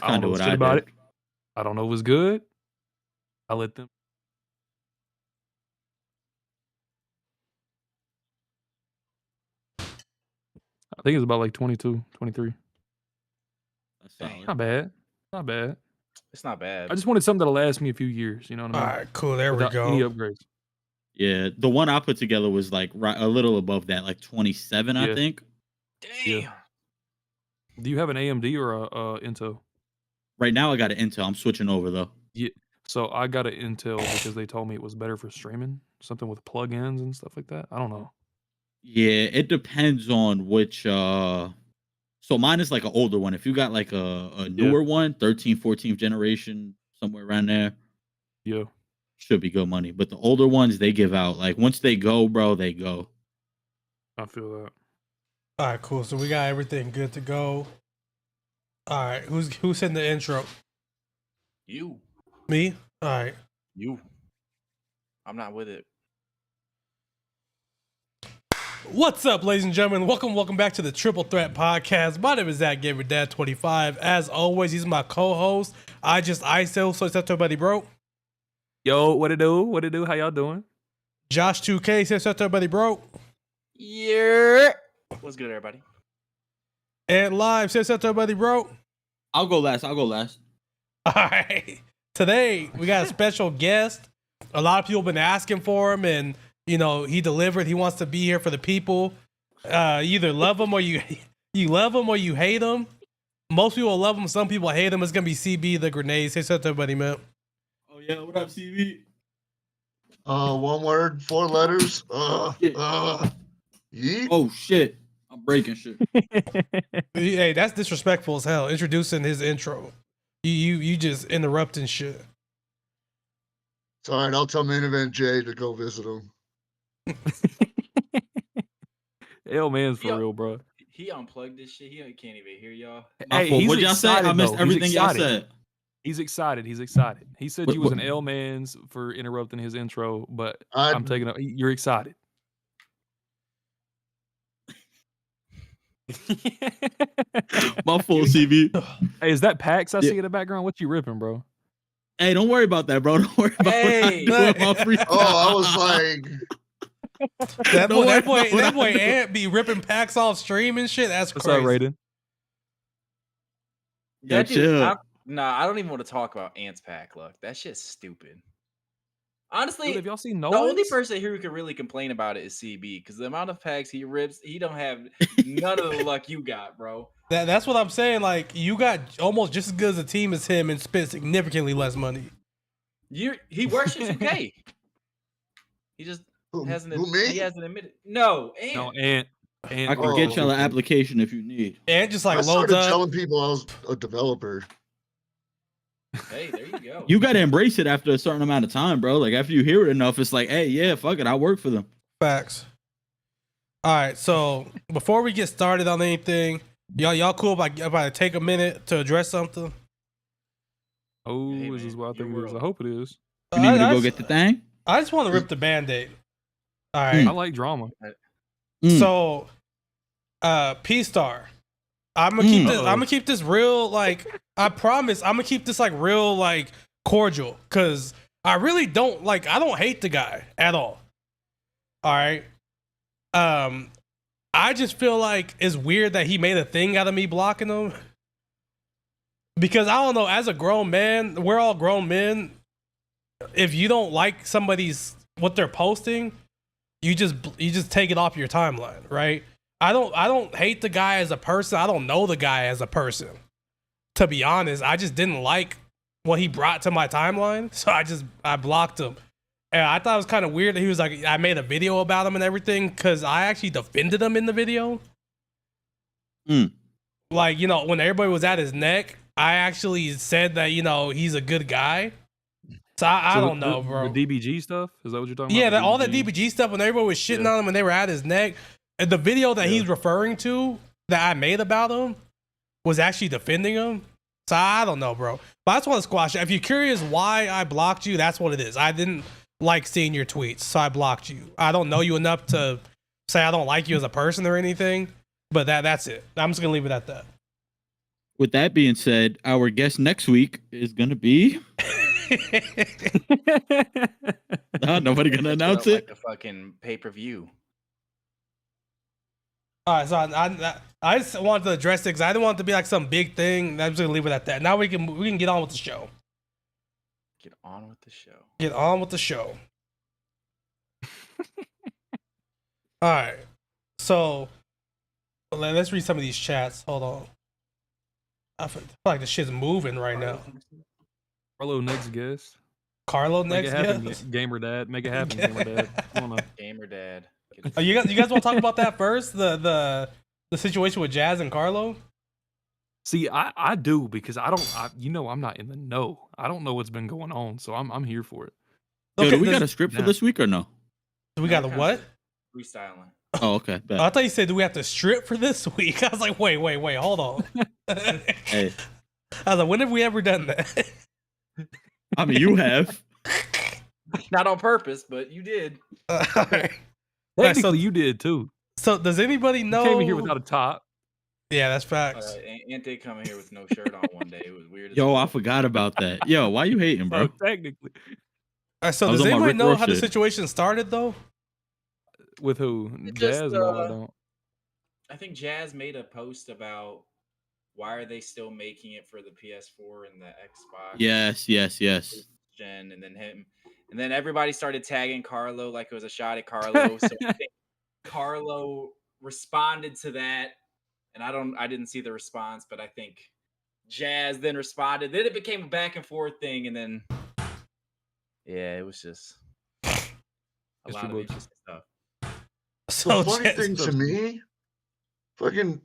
I don't know shit about it. I don't know if it's good. I let them. I think it's about like 22, 23. That's not bad. Not bad. It's not bad. I just wanted something that'll last me a few years. You know what I mean? All right, cool. There Without we go. any upgrades. Yeah, the one I put together was like a little above that, like 27, I think. Damn. Yeah. Do you have an AMD or a Intel? Right now, I got an Intel. I'm switching over though. Yeah. So I got an Intel because they told me it was better for streaming, something with plugins and stuff like that. I don't know. Yeah, it depends on which. So mine is like an older one. If you got like a newer one, 13th, 14th generation, somewhere around there. Yeah. Should be good money. But the older ones, they give out. Like once they go, bro, they go. I feel that. All right, cool. So we got everything good to go. All right, who's in the intro? You. Me? All right. You. I'm not with it. What's up, ladies and gentlemen? Welcome back to the Triple Threat Podcast. My name is Zach Gamer Dad 25. As always, he's my co-host. I just ISO, so it's up to everybody, bro. Yo, what it do? What it do? How y'all doing? Josh 2K, says up to everybody, bro. Yeah. What's good, everybody? And live, says up to everybody, bro. I'll go last. All right. Today, we got a special guest. A lot of people have been asking for him, and you know, he delivered. He wants to be here for the people. You either love him or you love him or you hate him. Most people love him. Some people hate him. It's gonna be CBTheGrenade. Say something to everybody, man. Oh yeah, what up, CB? One word, 4 letters. Yeet. Oh shit, I'm breaking shit. Hey, that's disrespectful as hell. Introducing his intro. You just interrupting shit. It's all right. I'll tell Main Event Jay to go visit him. Hell, man's for real, bro. He unplugged this shit. He can't even hear y'all. Hey, what y'all say? I missed everything y'all said. He's excited. He said you was an L man's for interrupting his intro, but I'm taking up. You're excited. My full CV. Hey, is that PAX I see in the background? What you ripping, bro? Hey, don't worry about that, bro. Don't worry about Oh, I was like, that boy Ant be ripping packs off stream and shit. That's crazy. What's up, Raiden? Yeah, chill. I don't even want to talk about Ant's pack. Look, that shit's stupid. Honestly, dude, have y'all seen the only person here who can really complain about it is CB, because the amount of packs he rips, he don't have none of the luck you got, bro. That's what I'm saying. Like, you got almost just as good as a team as him and spent significantly less money. He worships 2K. He just hasn't. Me? He hasn't admitted. No, Ant. No, Ant. I can get y'all an application if you need. Ant just like I loads started up. telling people I was a developer. Hey, there you go. You gotta embrace it after a certain amount of time, bro. Like after you hear it enough, it's like, hey, yeah, fuck it, I work for them. Facts. All right, so before we get started on anything, y'all cool if I take a minute to address something? Oh, is this what I think it is? I hope it is. You need me to go get the thing? I just want to rip the Band-Aid. All right. I like drama. So, P-Star, I'm gonna keep this real. Like, I promise, I'm gonna keep this like real, like cordial, because I really don't like. I don't hate the guy at all. All right. I just feel like it's weird that he made a thing out of me blocking him. Because I don't know, as a grown man, we're all grown men. If you don't like what they're posting, you just take it off your timeline, right? I don't hate the guy as a person. I don't know the guy as a person. To be honest, I just didn't like what he brought to my timeline, so I blocked him. And I thought it was kind of weird that he was like, I made a video about him and everything, because I actually defended him in the video. Like, you know, when everybody was at his neck, I actually said that, you know, he's a good guy. So I don't know, bro. The DBG stuff? Is that what you're talking about? Yeah, all that DBG stuff, when everybody was shitting on him when they were at his neck. And the video that he's referring to that I made about him was actually defending him. So I don't know, bro. But I just want to squash it. If you're curious why I blocked you, that's what it is. I didn't like seeing your tweets, so I blocked you. I don't know you enough to say I don't like you as a person or anything, but that's it. I'm just going to leave it at that. With that being said, our guest next week is gonna be. Nobody gonna announce it. Like the fucking pay-per-view. All right, so I just wanted to address it because I didn't want it to be like some big thing. I'm just gonna leave it at that. Now we can get on with the show. Get on with the show. Get on with the show. All right, so let's read some of these chats. Hold on. I feel like the shit's moving right now. Carlo next guest. Carlo Make next it happen, guest. Gamer Dad. Make it happen, Gamer Dad. Come on. Gamer Dad. Oh, you guys want to talk about that first? The situation with Jazz and Carlo. See, I do because I'm not in the know. I don't know what's been going on, so I'm here for it. Yo, Okay, do we got a script for this week or no? We got a what? Freestyling. Oh, okay. Oh, I thought you said, do we have to strip for this week? I was like, wait, hold on. Hey. I was like, when have we ever done that? I mean, you have. Not on purpose, but you did. Right. Technically, so you did too. So does anybody know? You came in here without a top. Yeah, that's facts. Ante coming here with no shirt on one day. It was weird. Yo, I forgot about that. Yo, why you hating, bro? Oh, technically. All right, so I was does on my anybody Rick know Ross how the shit. situation started though? With who? Jazz? No, I don't. I think Jazz made a post about why are they still making it for the PS4 and the Xbox. Yes. Gen, and then everybody started tagging Carlo like it was a shot at Carlo. So I think Carlo responded to that, and I didn't see the response, but I think Jazz then responded. Then it became a back and forth thing, and then yeah, it was just a lot of interesting stuff. So the funny thing to me, fucking,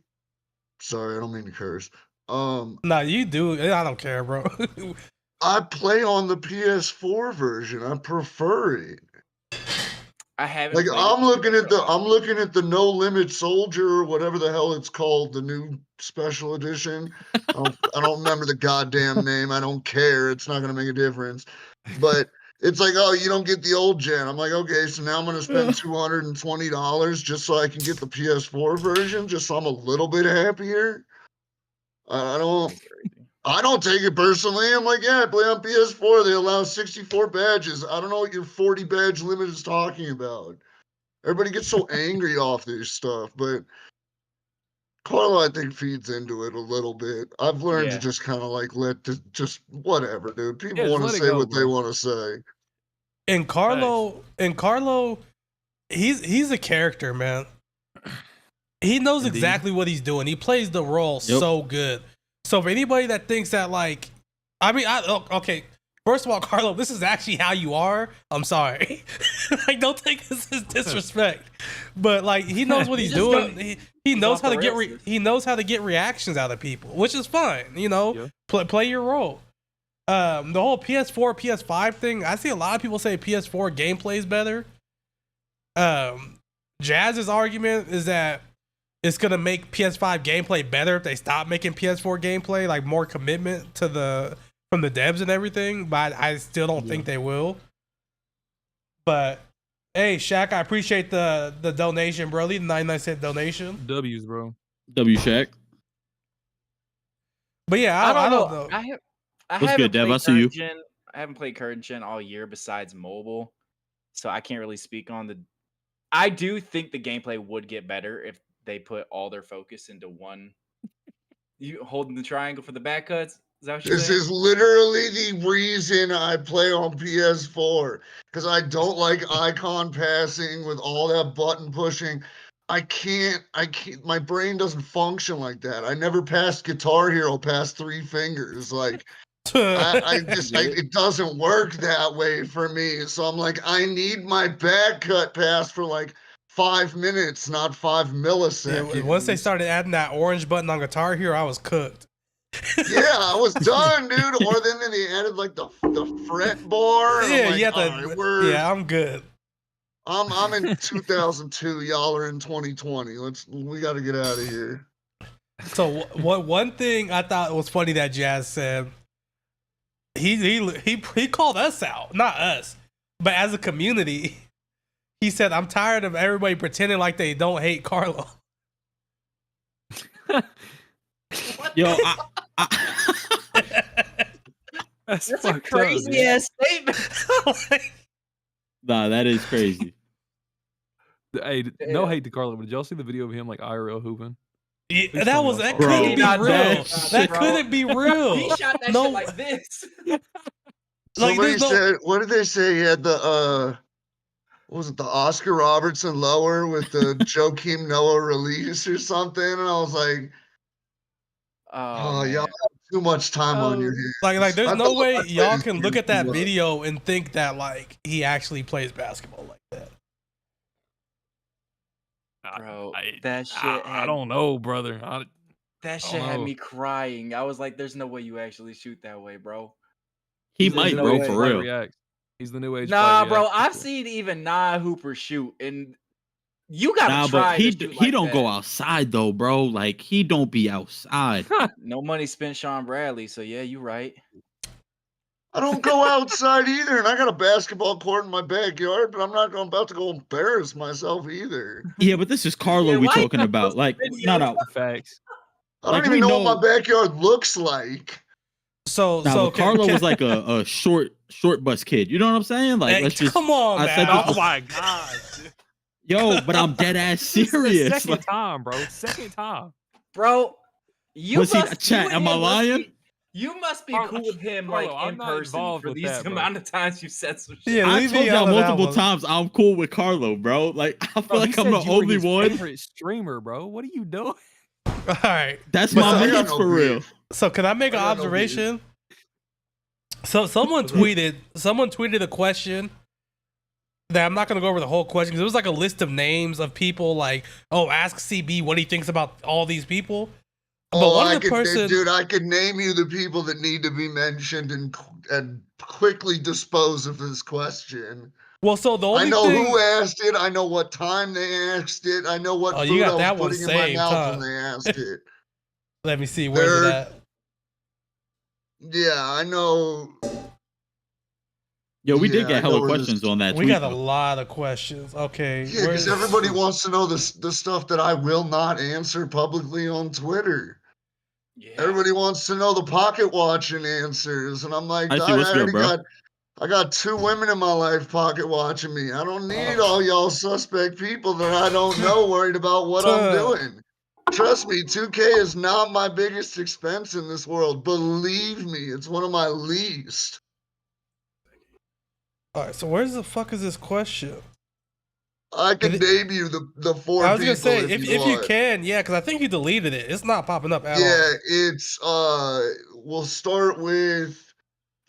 sorry, I don't mean to curse. No, you do. I don't care, bro. I play on the PS4 version. I prefer it. I haven't. Like I'm looking at the No Limit Soldier or whatever the hell it's called, the new special edition. I don't remember the goddamn name. I don't care. It's not gonna make a difference. But it's like, oh, you don't get the old gen. I'm like, okay, so now I'm gonna spend $220 just so I can get the PS4 version, just so I'm a little bit happier. I don't take it personally. I'm like, yeah, I play on PS4. They allow 64 badges. I don't know what your 40 badge limit is talking about. Everybody gets so angry off this stuff, but Carlo, I think, feeds into it a little bit. I've learned to just kind of like just whatever, dude. People want to say what they want to say. And Carlo, he's a character, man. He knows exactly what he's doing. He plays the role so good. So for anybody that thinks that, like, okay, first of all, Carlo, this is actually how you are. I'm sorry. Like, don't take this as disrespect. But like, he knows what he's doing. He knows how to get reactions out of people, which is fine. You know, play your role. The whole PS4, PS5 thing. I see a lot of people say PS4 gameplay is better. Jazz's argument is that it's gonna make PS5 gameplay better if they stop making PS4 gameplay, like more commitment from the devs and everything. But I still don't think they will. But hey, Shaq, I appreciate the donation, bro. Leave the 99-cent donation. W's, bro. W Shaq. But yeah, I don't know. What's good, Dev? I see you. I haven't played current gen all year besides mobile, so I can't really speak on the. I do think the gameplay would get better if they put all their focus into one. You holding the triangle for the back cuts? Is that what you're saying? This is literally the reason I play on PS4, because I don't like icon passing with all that button pushing. I can't, my brain doesn't function like that. I never passed Guitar Hero past 3 fingers. Like, it doesn't work that way for me. So I'm like, I need my back cut pass for like 5 minutes, not 5 milliseconds. Yeah, once they started adding that orange button on Guitar Hero, I was cooked. Yeah, I was done, dude. Or then they added like the fret bar. Yeah, like, yeah, I'm good. I'm in 2002. Y'all are in 2020. We got to get out of here. So one thing I thought was funny that Jazz said, he called us out, not us, but as a community. He said, "I'm tired of everybody pretending like they don't hate Carlo." Yo, That's a fucked crazy up, ass statement. nah, that is crazy. Hey, no hate to Carlo, but did y'all see the video of him like IRL hooping? Yeah, that was that Bro, couldn't be real. That bro. couldn't be real. He shot that shit like this. Like, Somebody said, what did they say? He had the what was it, the Oscar Robertson lower with the Joakim Noah release or something? And I was like, oh y'all have too much time on your hands. Like there's no way y'all can look at that much. video and think that like he actually plays basketball like that. Bro, that shit I don't know, brother. that shit had me crying. I was like, there's no way you actually shoot that way, bro. He There's might, no bro, way. for real. React. He's the new age. Nah, bro, I've seen even Hooper shoot, and you gotta try. But he don't go outside though, bro. Like he don't be outside. No money spent, Sean Bradley. So yeah, you right. I don't go outside either, and I got a basketball court in my backyard, but I'm not about to go embarrass myself either. Yeah, but this is Carlo we talking about. Like, not out facts. I don't even know what my backyard looks like. So Carlo was like a short bus kid. You know what I'm saying? Like, hey, let's just come on, man. Oh my god. Yo, but I'm dead ass serious. Second time, bro. Second time. Bro, you chat? Am I lying? You must be cool with him, Carlo, like in person for these amount of times you said some shit. Yeah, I told y'all multiple times I'm cool with Carlo, bro. Like I feel like I'm the only one. Favorite streamer, bro. What are you doing? All right, that's my man for real. So can I make an observation? So someone tweeted a question that I'm not going to go over the whole question because it was like a list of names of people like, oh, ask CB what he thinks about all these people. But I could name you the people that need to be mentioned and quickly dispose of this question. Well, so the only I know who asked it. I know what time they asked it. I know what food I was putting in my mouth when they asked it. Let me see. Where's it at? Yeah, I know. Yo, we did get hella questions on that. We got a lot of questions. Okay. Yeah, because everybody wants to know the stuff that I will not answer publicly on Twitter. Yeah. Everybody wants to know the pocket watching answers, and I'm like, I got 2 women in my life pocket watching me. I don't need all y'all suspect people that I don't know worried about what I'm doing. Trust me, 2K is not my biggest expense in this world. Believe me, it's one of my least. All right, so where the fuck is this question? I can name you the 4 people. I was gonna say if you can, yeah, because I think you deleted it. It's not popping up at all. Yeah, it's we'll start with.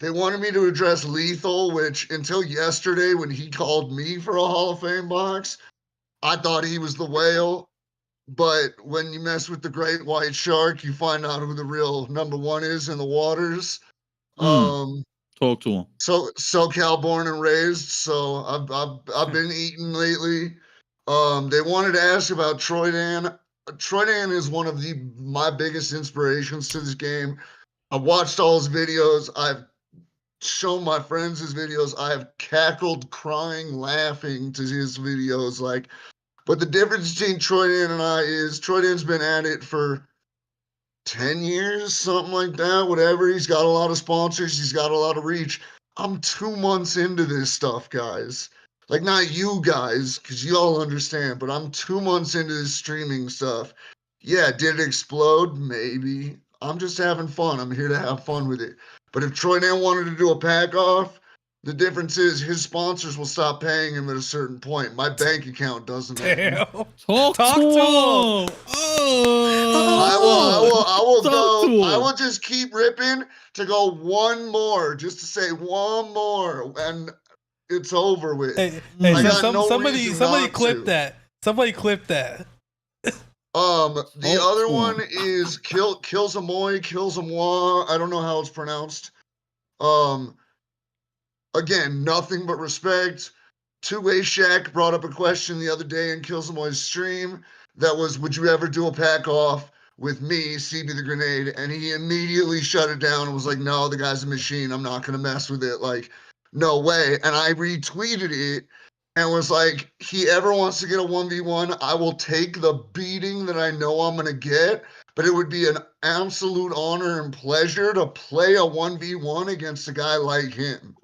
They wanted me to address Lethal, which until yesterday when he called me for a Hall of Fame box, I thought he was the whale. But when you mess with the great white shark, you find out who the real #1 is in the waters. Talk to him. So SoCal born and raised. So I've been eating lately. They wanted to ask about Troy Dan. Troy Dan is one of my biggest inspirations to this game. I've watched all his videos. I've shown my friends his videos. I have cackled, crying, laughing to his videos. But the difference between Troy Dan and I is Troy Dan's been at it for 10 years, something like that, whatever. He's got a lot of sponsors. He's got a lot of reach. I'm 2 months into this stuff, guys. Like, not you guys, because you all understand, but I'm 2 months into this streaming stuff. Yeah, did it explode? Maybe. I'm just having fun. I'm here to have fun with it. But if Troy Dan wanted to do a pack off, the difference is his sponsors will stop paying him at a certain point. My bank account doesn't. Damn. Talk to him. I will just keep ripping to go one more, just to say one more, and it's over with. Somebody clip that. Somebody clip that. The other one is Kilsamoy. I don't know how it's pronounced. Again, nothing but respect. Two-Way Shaq brought up a question the other day in Kilsamoy's stream that was, would you ever do a pack off with me, CBTheGrenade? And he immediately shut it down and was like, no, the guy's a machine. I'm not going to mess with it. Like, no way. And I retweeted it and was like, he ever wants to get a 1v1, I will take the beating that I know I'm going to get, but it would be an absolute honor and pleasure to play a 1v1 against a guy like him.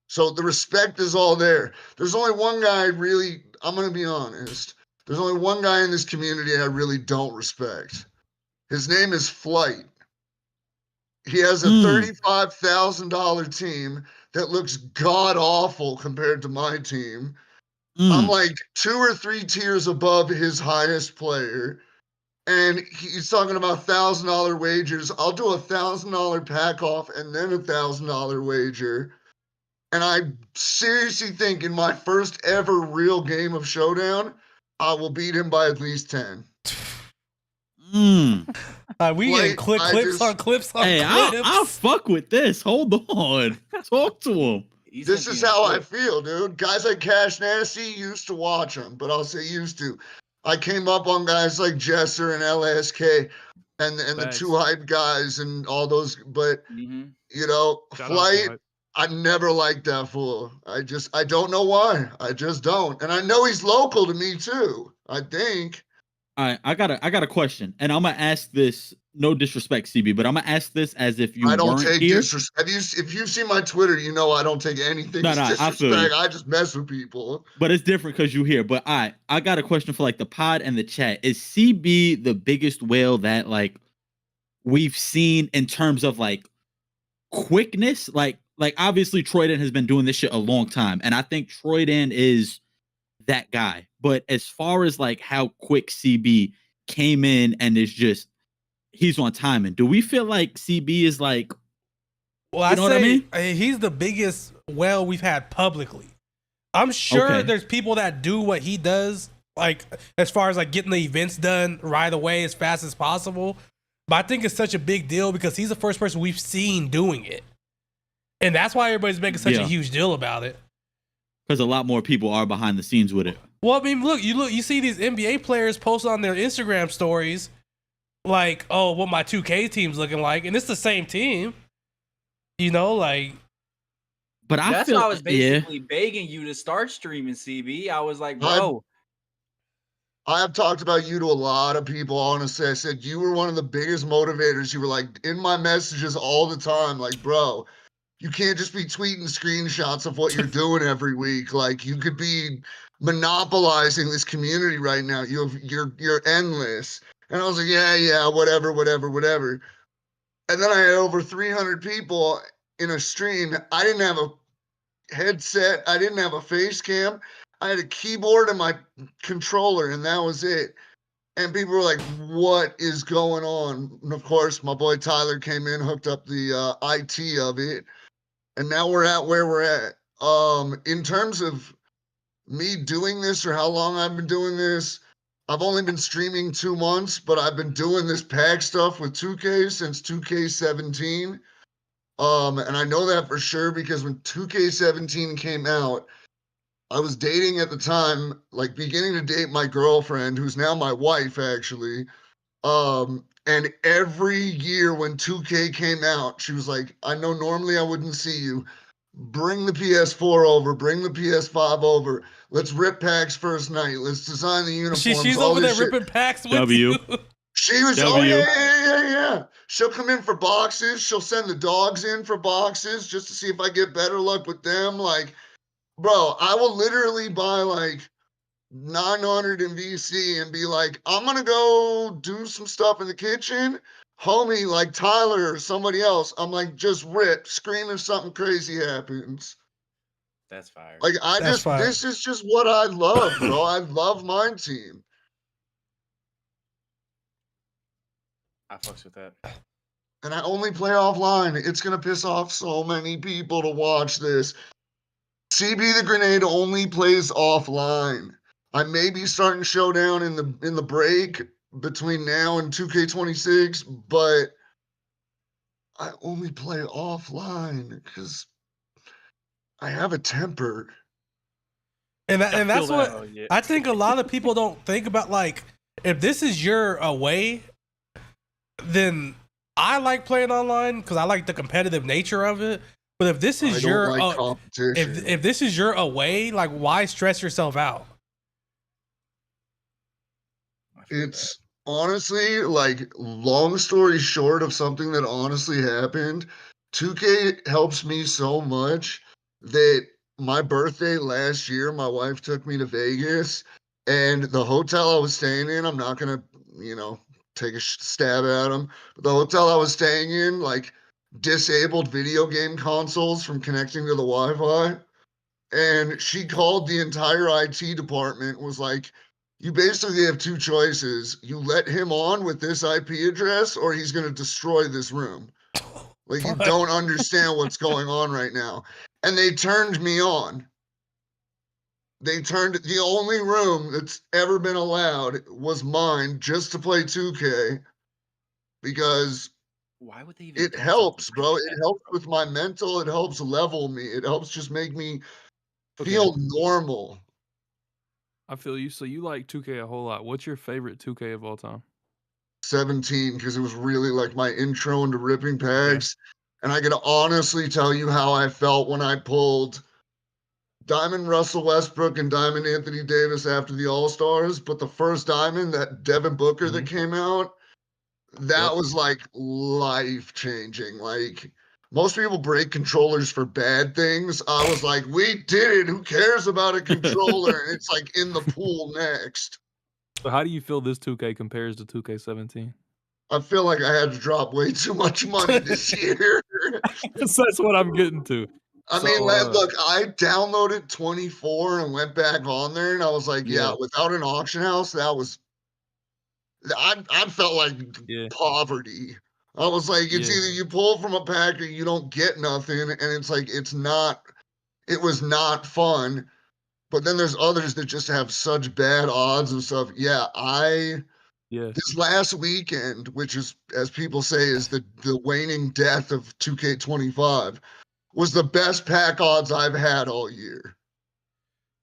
So the respect is all there. There's only one guy really, I'm going to be honest. There's only one guy in this community I really don't respect. His name is Flight. He has a $35,000 team that looks god awful compared to my team. I'm like 2 or 3 tiers above his highest player. And he's talking about $1,000 wagers. I'll do $1,000 pack off and then $1,000 wager. And I seriously think in my first ever real game of Showdown, I will beat him by at least 10. We getting clips on clips. Hey, I'll fuck with this. Hold on. Talk to him. This is how I feel, dude. Guys like Cash Nasty used to watch him, but I'll say used to. I came up on guys like Jesser and LSK and the 2 hype guys and all those, but you know, Flight, I never liked that fool. I don't know why. I just don't. And I know he's local to me too, I think. All right, I got a question, and I'm gonna ask this. No disrespect, CB, but I'm gonna ask this as if you. I don't take disrespect. If you've seen my Twitter, you know I don't take anything as disrespect. I just mess with people. But it's different because you here. But I got a question for like the pod and the chat. Is CB the biggest whale that like we've seen in terms of like quickness? Like obviously Troyden has been doing this shit a long time, and I think Troyden is that guy. But as far as like how quick CB came in and is just he's on timing, do we feel like CB is like, well, what I mean? He's the biggest whale we've had publicly. I'm sure there's people that do what he does, like as far as like getting the events done right away as fast as possible. But I think it's such a big deal because he's the first person we've seen doing it. And that's why everybody's making such a huge deal about it. Because a lot more people are behind the scenes with it. Well, I mean, you see these NBA players post on their Instagram stories, like, oh, what my 2K team's looking like, and it's the same team, you know, like. But that's why I was basically begging you to start streaming, CB. I was like, bro. I have talked about you to a lot of people. Honestly, I said you were one of the biggest motivators. You were like in my messages all the time, like, bro. You can't just be tweeting screenshots of what you're doing every week. Like you could be monopolizing this community right now. You're endless. And I was like, yeah, whatever. And then I had over 300 people in a stream. I didn't have a headset. I didn't have a face cam. I had a keyboard and my controller, and that was it. And people were like, what is going on? And of course, my boy Tyler came in, hooked up the IT of it. And now we're at where we're at. In terms of me doing this or how long I've been doing this, I've only been streaming 2 months, but I've been doing this pack stuff with 2K since 2K17. And I know that for sure because when 2K17 came out, I was dating at the time, like beginning to date my girlfriend, who's now my wife, actually. And every year when 2K came out, she was like, I know normally I wouldn't see you. Bring the PS4 over. Bring the PS5 over. Let's rip packs first night. Let's design the uniforms. She's over there ripping packs with you. She was, oh, yeah. She'll come in for boxes. She'll send the dogs in for boxes just to see if I get better luck with them. Like, bro, I will literally buy like 900 in VC and be like, I'm gonna go do some stuff in the kitchen, homie, like Tyler or somebody else. I'm like, just rip, scream if something crazy happens. That's fire. Like this is just what I love, bro. I love my team. I fucks with that. And I only play offline. It's gonna piss off so many people to watch this. CBTheGrenade only plays offline. I may be starting Showdown in the break between now and 2K26, but I only play offline because I have a temper. And that's what I think a lot of people don't think about. Like, if this is your away, then I like playing online because I like the competitive nature of it. But if this is your if this is your away, like, why stress yourself out? It's honestly, like, long story short of something that honestly happened, 2K helps me so much that my birthday last year, my wife took me to Vegas, and the hotel I was staying in, I'm not gonna, take a stab at them. But the hotel I was staying in, like, disabled video game consoles from connecting to the Wi-Fi. And she called the entire IT department, was like, you basically have two choices. You let him on with this IP address, or he's going to destroy this room. Like, you don't understand what's going on right now. And they turned me on. They turned the only room that's ever been allowed was mine just to play 2K because Why would they even it do something helps, like bro. It that, helps bro? with my mental. It helps level me. It helps just make me Okay, feel normal. I feel you. So you like 2K a whole lot. What's your favorite 2K of all time? 17 because it was really like my intro into ripping Okay. packs. And I can honestly tell you how I felt when I pulled Diamond Russell Westbrook and Diamond Anthony Davis after the All Stars. But the first Diamond, that Devin Booker that came out, that Yep. was like life changing. Like, most people break controllers for bad things. I was like, we did it. Who cares about a controller? And it's like in the pool next. So how do you feel this 2K compares to 2K17? I feel like I had to drop way too much money this year. That's what I'm getting to. I mean, look, I downloaded 24 and went back on there, and I was like, yeah, Yeah. without an auction house, that was I felt like Yeah. poverty. I was like, it's Yeah. either you pull from a pack or you don't get nothing, and it's like it was not fun. But then there's others that just have such bad odds and stuff. Yeah, Yes. this last weekend, which is, as people say, is the waning death of 2K25, was the best pack odds I've had all year.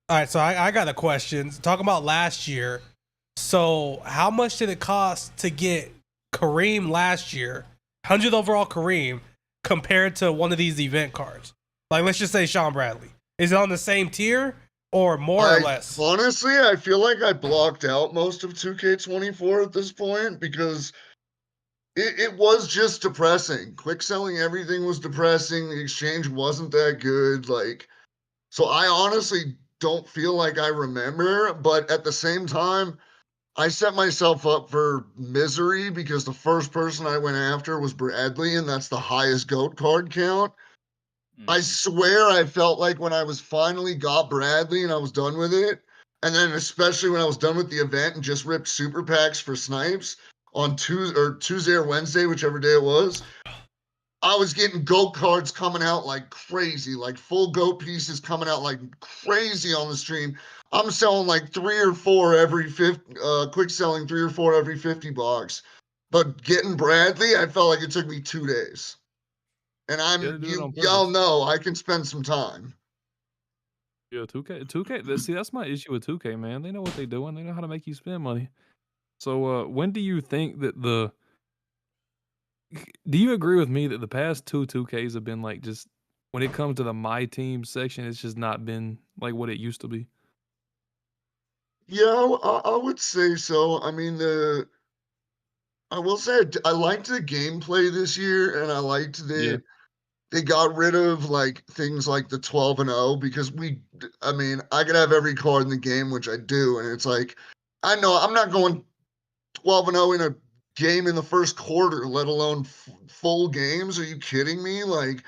All right, so I got a question. Talking about last year. So how much did it cost to get Kareem last year, 100 overall Kareem, compared to one of these event cards? Like, let's just say Sean Bradley. Is it on the same tier or more or less? Honestly, I feel like I blocked out most of 2K24 at this point because it was just depressing. Quick selling everything was depressing. The exchange wasn't that good. Like, so I honestly don't feel like I remember, but at the same time, I set myself up for misery because the first person I went after was Bradley, and that's the highest GOAT card count. I swear I felt like when I was finally got Bradley and I was done with it, and then especially when I was done with the event and just ripped super packs for snipes on Tuesday or Wednesday, whichever day it was, I was getting GOAT cards coming out like crazy, like full GOAT pieces coming out like crazy on the stream. I'm selling like 3 or 4 every 50, quick selling 3 or 4 every 50 bucks. But getting Bradley, I felt like it took me 2 days. And You gotta do it on y'all purpose. know I can spend some time. Yeah, 2K. See, that's my issue with 2K, man. They know what they're doing. They know how to make you spend money. So, when do you think that do you agree with me that the past 2Ks have been like just when it comes to the my team section, it's just not been like what it used to be? Yeah, I would say so. I mean, I will say I liked the gameplay this year, and I liked Yeah. that they got rid of like things like the 12-0 because I mean, I could have every card in the game, which I do, and it's like, I know I'm not going 12-0 in a game in the first quarter, let alone full games. Are you kidding me? Like,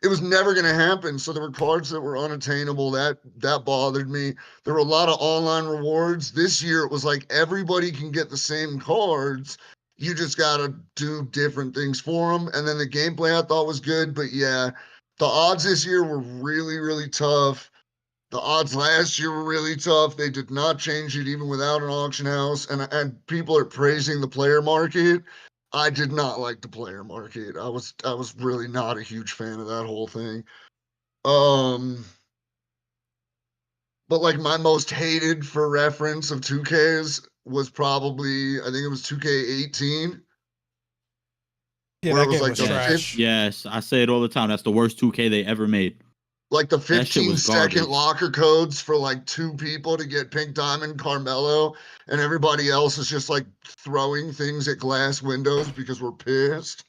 it was never going to happen. So there were cards that were unattainable. That bothered me. There were a lot of online rewards. This year it was like everybody can get the same cards. You just got to do different things for them. And then the gameplay I thought was good, but yeah, the odds this year were really, really tough. The odds last year were really tough. They did not change it even without an auction house. And people are praising the player market. I did not like the player market. I was really not a huge fan of that whole thing. But like my most hated for reference of 2Ks was probably, I think it was 2K18, Yeah, where it that was game like was the Yes, fifth. trash. yes. I say it all the time. That's the worst 2K they ever made. Like the That shit was 15-second garbage. locker codes for like 2 people to get Pink Diamond Carmelo, and everybody else is just like throwing things at glass windows because we're pissed.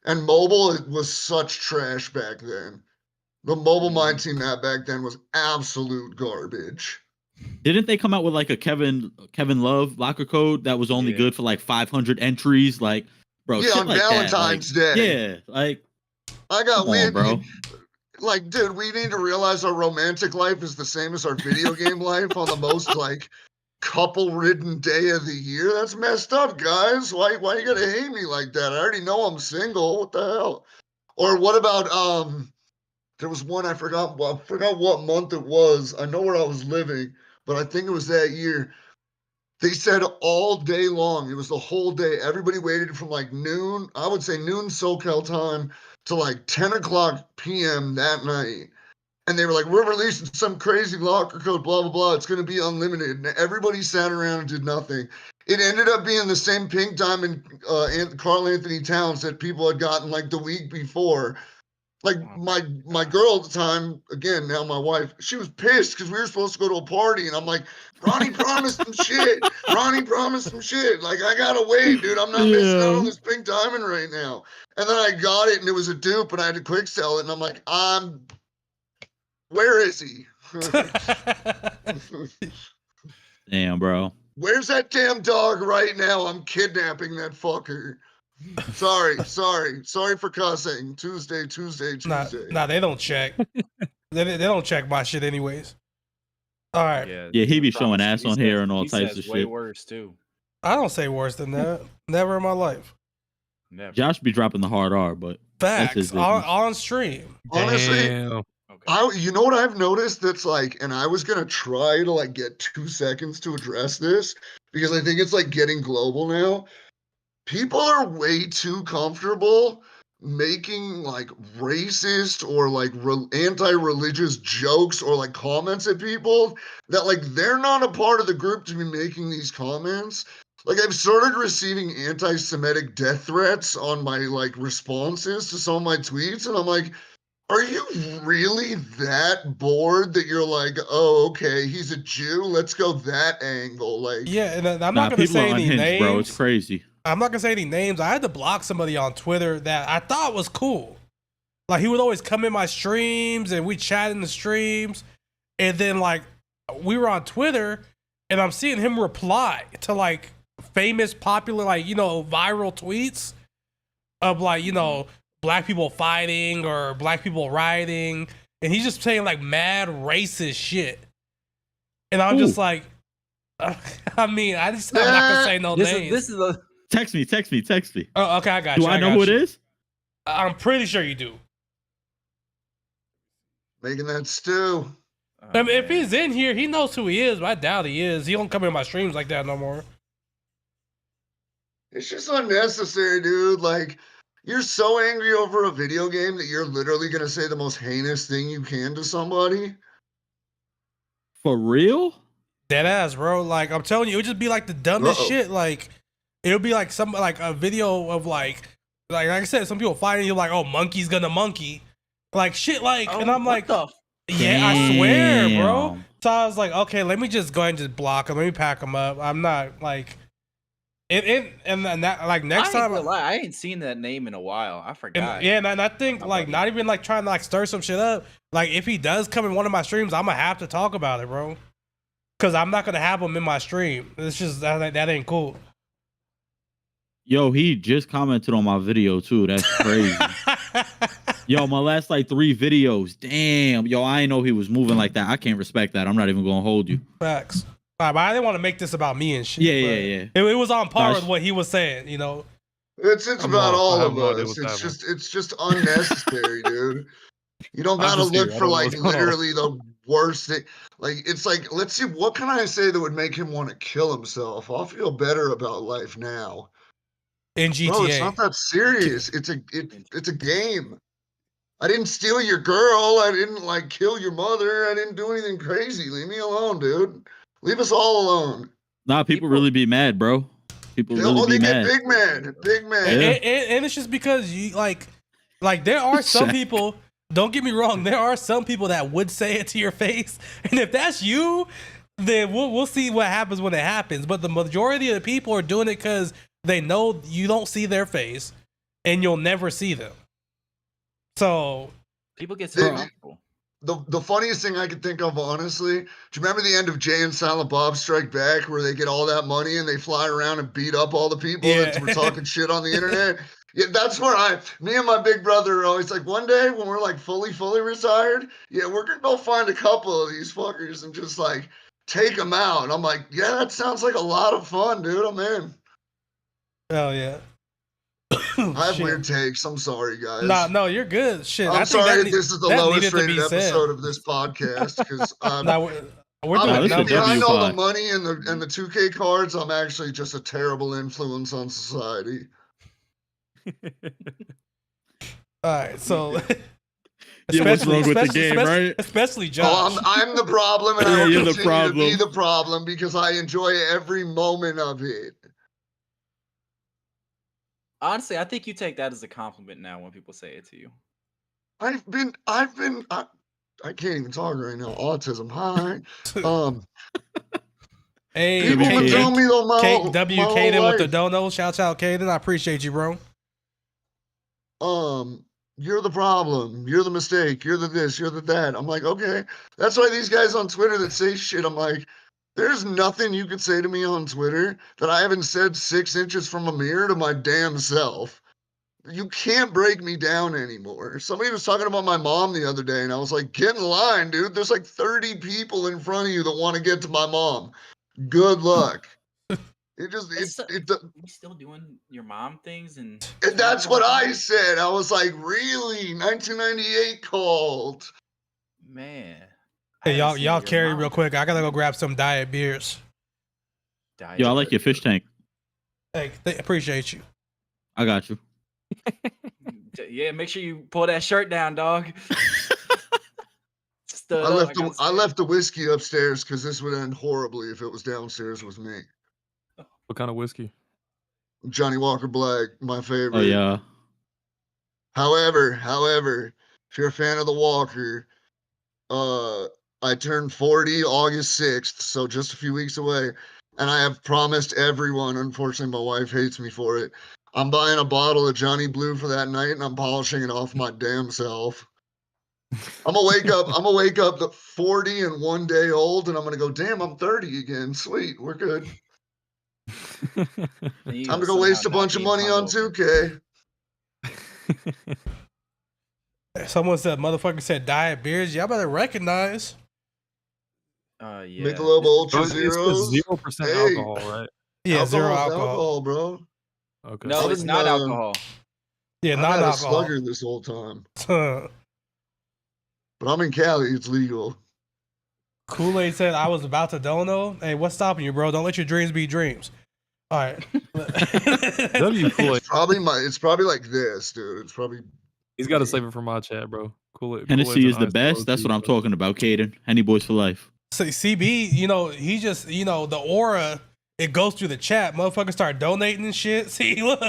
And mobile it was such trash back then. The mobile mind team that back then was absolute garbage. Didn't they come out with like a Kevin Love locker code that was only good for like 500 entries? Like, bro, Yeah, shit on like Valentine's that. Like, Day. yeah, like, I got come on, bro. Like, dude, we need to realize our romantic life is the same as our video game life on the most like couple-ridden day of the year. That's messed up, guys. Why you gotta hate me like that? I already know I'm single. What the hell? Or what about there was one I forgot what month it was. I know where I was living, but I think it was that year. They said all day long, it was the whole day. Everybody waited from like noon, I would say noon SoCal time, to like 10 o'clock p.m. that night. And they were like, we're releasing some crazy locker code, blah, blah, blah. It's going to be unlimited. And everybody sat around and did nothing. It ended up being the same Pink Diamond Carl Anthony Towns that people had gotten like the week before. Like my girl at the time, again, now my wife, she was pissed because we were supposed to go to a party, and I'm like, Ronnie promised some shit. Ronnie promised some shit. Like, I gotta wait, dude. I'm not missing out on this Pink Diamond right now. And then I got it, and it was a dupe, and I had to quick sell it, and I'm like, where is he? Damn, bro. Where's that damn dog right now? I'm kidnapping that fucker. Sorry for cussing. Tuesday. Nah, they don't check. they don't check my shit anyways. All right. Yeah, he be showing ass on here and all types of way shit. worse too. I don't say worse than that. Never in my life. Never. Josh be dropping the hard R, but that's his Facts business. on stream. Honestly, Damn. you know what I've noticed that's like, and I was gonna try to like get 2 seconds to address this because I think it's like getting global now. People are way too comfortable making like racist or like anti-religious jokes or like comments at people that like they're not a part of the group to be making these comments. Like I've started receiving anti-Semitic death threats on my like responses to some of my tweets, and I'm like, are you really that bored that you're like, oh, okay, he's a Jew, let's go that angle? Like, yeah, and I'm not gonna people say are any unhinged, names, bro. It's crazy. I'm not gonna say any names. I had to block somebody on Twitter that I thought was cool. Like he would always come in my streams and we chat in the streams, and then like we were on Twitter, and I'm seeing him reply to like famous, popular, like viral tweets of like black people fighting or black people rioting, and he's just saying like mad racist shit, and I'm just like, I mean, I'm not gonna say no names. This is a Text me. Oh, okay, I got you. Do I know who it is? I'm pretty sure you do. making that stew. I mean, if he's in here, he knows who he is, but I doubt he is. He don't come in my streams like that no more. It's just unnecessary, dude. Like, you're so angry over a video game that you're literally gonna say the most heinous thing you can to somebody. For real? Dead ass, bro. Like I'm telling you, it would just be like the dumbest shit. Like it would be like a video of like I said, some people fighting. You're like, oh, monkey's gonna monkey, like shit, like, and I'm like, yeah, I swear, bro. So I was like, okay, let me just go ahead and just block him. Let me pack him up. I'm not like. And that like next time I ain't seen that name in a while. I forgot. And I think like not even like trying to like stir some shit up. Like if he does come in one of my streams, I'm gonna have to talk about it, bro. Cause I'm not gonna have him in my stream. It's just that ain't cool. Yo, he just commented on my video too. That's crazy. Yo, my last like 3 videos. Damn. Yo, I didn't know he was moving like that. I can't respect that. I'm not even gonna hold you. Facts. But I didn't want to make this about me and shit. Yeah. It was on par with what he was saying, It's about all of us. It's just unnecessary, dude. You don't gotta look for like literally the worst thing. Like it's like, let's see, what can I say that would make him want to kill himself? I'll feel better about life now. In GTA. Bro, it's not that serious. It's a game. I didn't steal your girl. I didn't like kill your mother. I didn't do anything crazy. Leave me alone, dude. Leave us all alone. Nah, people really be mad, bro. People really be mad. Big man. And it's just because you like there are some people don't get me wrong. There are some people that would say it to your face, and if that's you, then we'll see what happens when it happens. But the majority of the people are doing it because they know you don't see their face, and you'll never see them. So people get so They- comfortable. The funniest thing I could think of, honestly, do you remember the end of Jay and Silent Bob Strike Back, where they get all that money and they fly around and beat up all the people that were talking shit on the internet? Yeah, that's where me and my big brother are always like, one day when we're like fully retired, yeah, we're gonna go find a couple of these fuckers and just like take them out. And I'm like, yeah, that sounds like a lot of fun, dude. I'm in. hell yeah. I have Shit. weird takes. I'm sorry, guys. Nah, no, you're good. Shit, I'm I think sorry that if this is the that lowest needed to rated be said. episode of this podcast because Nah, we're I'm doing this is a numbers. W behind all the pod. money and the 2K cards. I'm actually just a terrible influence on society. All right, so Yeah, what's wrong with the game, right? Especially Oh, Josh. I'm the problem, and Yeah, I will you're the continue to be problem. the problem because I enjoy every moment of it. Honestly, I think you take that as a compliment now when people say it to you. I can't even talk right now. Autism. Hi. Hey, People WK. been telling me though my whole Caden with the life. dono. Shouts out, Caden. I appreciate you, bro. You're the problem. You're the mistake. You're the this. You're the that. I'm like, okay. That's why these guys on Twitter that say shit, I'm like, there's nothing you could say to me on Twitter that I haven't said 6 inches from a mirror to my damn self. You can't break me down anymore. Somebody was talking about my mom the other day, and I was like, get in line, dude. There's like 30 people in front of you that want to get to my mom. Good luck. It just You still doing your mom things and that's what I said. I was like, really? 1998 called. Man. Hey, y'all carry real quick. I gotta go grab some diet beers. Yo, I like your fish tank. Hey, appreciate you. I got you. Yeah, make sure you pull that shirt down, dog. I left the whiskey upstairs because this would end horribly if it was downstairs with me. What kind of whiskey? Johnny Walker Black, my favorite. Oh yeah. However, if you're a fan of the Walker, I turned 40 August 6th, so just a few weeks away, and I have promised everyone, unfortunately my wife hates me for it, I'm buying a bottle of Johnny Blue for that night and I'm polishing it off my damn self. I'm gonna wake up the 40 and 1 day old and I'm gonna go, damn, I'm 30 again. Sweet, we're good. I'm gonna go waste a bunch of money on 2K. Someone said, motherfucker said diet beers. Y'all better recognize. Yeah. Michelob Ultra It's Zeros. 0% alcohol, right? Yeah, zero Alcohol's alcohol. bro. Okay. No, it's not alcohol. Yeah, I've not had a alcohol. slugger this whole time. But I'm in Cali, it's legal. Kool-Aid said, I was about to dono. Hey, what's stopping you, bro? Don't let your dreams be dreams. All right. W Kool-Aid. It's probably like this, dude. It's probably He's got to save it for my chat, bro. Kool-Aid. Hennessy is the best. That's what I'm talking about, Caden. Henny boys for life. So CB, he just, the aura, it goes through the chat. Motherfuckers start donating and shit. See, look,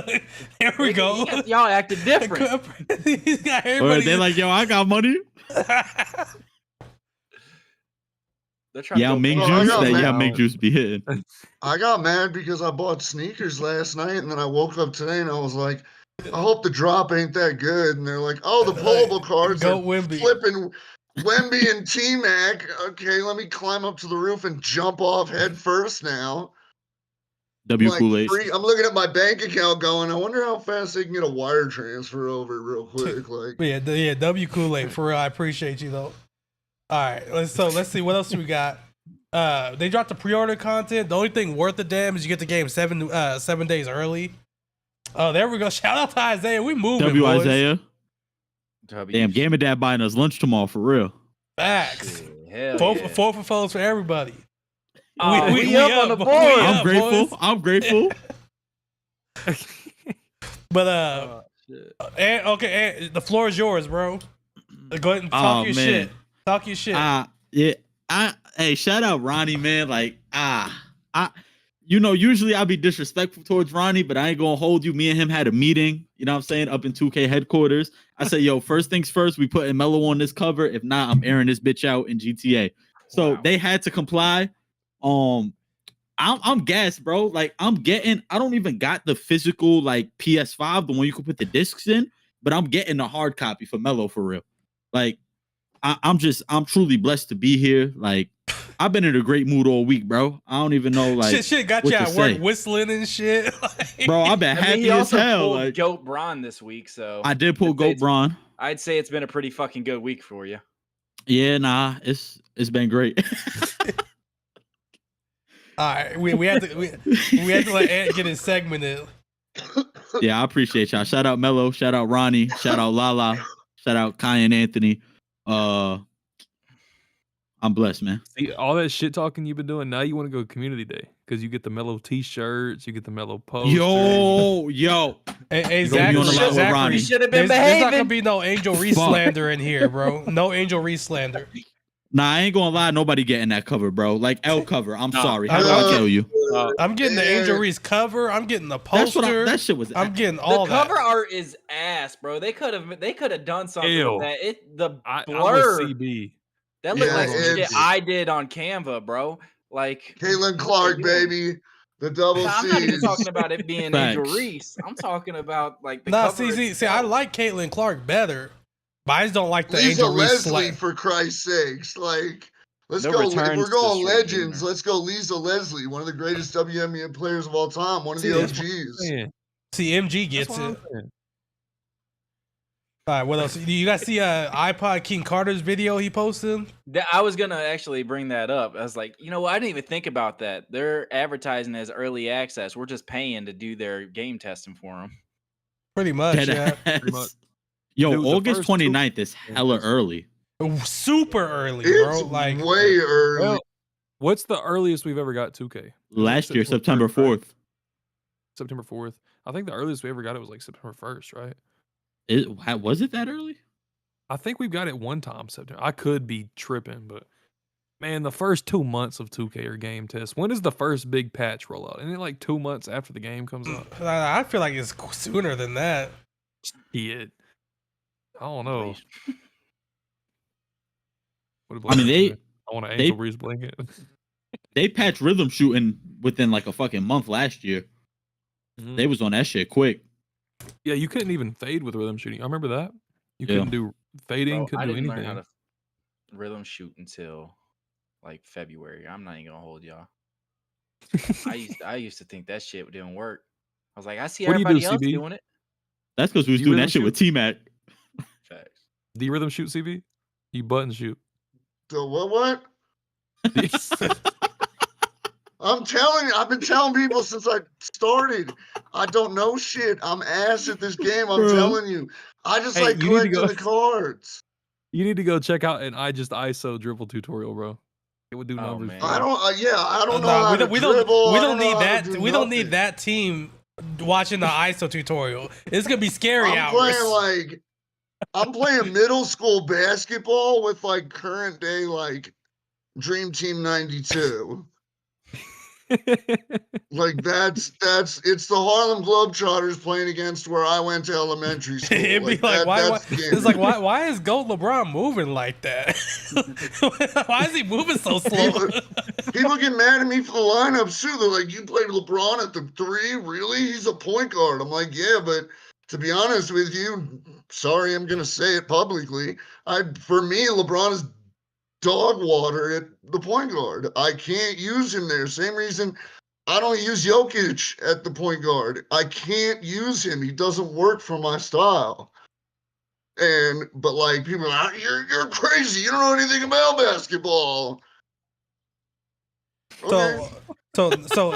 here we go. Y'all acted different. He's got Or everybody. they're like, yo, I got money. Yeah, Ming Oh, I Juice. got That mad. yeah, Ming Juice be hitting. I got mad because I bought sneakers last night and then I woke up today and I was like, I hope the drop ain't that good. And they're like, oh, the pullable cards Go are WEMBY. flipping Wemby and T-Mac. Okay, let me climb up to the roof and jump off head first now. W Like, Kool-Aid. I'm looking at my bank account going, I wonder how fast they can get a wire transfer over real quick. Like, yeah, W Kool-Aid for real. I appreciate you though. All right, let's see what else we got. They dropped the pre-order content. The only thing worth the damn is you get the game 7 days early. Oh, there we go. Shout out to Isaiah. We moving, W boys. Isaiah. Damn, Gamer Dad buying us lunch tomorrow for real. Facts. Hell Four yeah. for fours for everybody. We up on the board. I'm grateful. boys. I'm grateful. But and the floor is yours, bro. Go ahead and talk your shit. Talk your shit. Yeah. Hey, shout out Ronnie, man. Like, you know, usually I'll be disrespectful towards Ronnie, but I ain't gonna hold you. Me and him had a meeting, you know what I'm saying, up in 2K headquarters. I said, yo, first things first, we putting Melo on this cover. If not, I'm airing this bitch out in GTA. So they had to comply. I'm gassed, bro. Like I don't even got the physical like PS5, the one you can put the discs in, but I'm getting a hard copy for Melo for real. Like I'm truly blessed to be here. Like I've been in a great mood all week, bro. I don't even know like shit got you at work whistling and shit. Bro, I've been happy he as also hell. pulled Like, Goat Braun this week, so I did pull Goat Braun. I'd say it's been a pretty fucking good week for you. Yeah, nah, it's been great. All right, we had to let Ant get his segment in. Yeah, I appreciate y'all. Shout out Mello, shout out Ronnie, shout out Lala, shout out Kai and Anthony. I'm blessed, man. See, all that shit talking you've been doing, now you want to go community day because you get the Mellow t-shirts, you get the Mellow posters. Yo. Hey, Zachary, you should have been behaving. There's not gonna be no Angel Reese slander in here, bro. No Angel Reese slander. Nah, I ain't gonna lie, nobody getting that cover, bro. Like L cover. I'm sorry. How do I tell you? I'm getting the Angel Reese cover. I'm getting the poster. That shit was. I'm getting all that. The cover art is ass, bro. They could have done something with that. The blur. CB. That looked like some shit I did on Canva, bro. Like Caitlin Clark, baby. The double I'm not even talking about it being Angel Reese. I'm talking about like the cover. See, I like Caitlin Clark better, but I just don't like the Lisa Angel Reese Leslie for Christ's sakes. Like, let's go. If we're going legends, let's go Lisa Leslie, one of the greatest WNBA players of all time, one of the OGs. See, MG gets it. All right, what else? You guys see iPod King Carter's video he posted? I was gonna actually bring that up. I was like, you know what? I didn't even think about that. They're advertising as early access. We're just paying to do their game testing for them. Pretty much, yeah. Pretty much. Yo, dude, August 29th is hella early. Super early, it's bro. Like way early. Well, what's the earliest we've ever got 2K? Last year, September 4th. September 4th. I think the earliest we ever got it was like September 1st, right? Was it that early? I think we've got it one time September. I could be tripping, but man, the first 2 months of 2K are game tests. When does the first big patch roll out? Isn't it like 2 months after the game comes out? I feel like it's sooner than that. Shit. I don't know. I mean, I want an Angel Reese blanket. They patched rhythm shooting within like a fucking month last year. They was on that shit quick. Yeah, you couldn't even fade with rhythm shooting. I remember that. You couldn't do fading, couldn't do anything. I didn't learn how to rhythm shoot until like February. I'm not even gonna hold y'all. I used to think that shit didn't work. I was like, I see everybody else doing it. That's because we was doing that shit with T-Mac. Facts. Do you rhythm shoot, CB? You button shoot. So what? I'm telling you, I've been telling people since I started. I don't know shit. I'm ass at this game. I'm telling you. I just like collecting the cards. You need to go check out an ISO dribble tutorial, bro. It would do numbers. Man. I don't know how to dribble. We don't need that. We don't need that team watching the ISO tutorial. It's gonna be scary hours. I'm playing middle school basketball with like current day like Dream Team 92. Like it's the Harlem Globetrotters playing against where I went to elementary school. It'd be why is Goat LeBron moving like that? Why is he moving so slow? People get mad at me for the lineups too. They're like, you played LeBron at the 3? Really? He's a point guard. I'm like, yeah, but to be honest with you, sorry, I'm gonna say it publicly. For me, LeBron is dog water at the point guard. I can't use him there. Same reason I don't use Jokic at the point guard. I can't use him. He doesn't work for my style. But like people are like, you're crazy. You don't know anything about basketball. Okay. So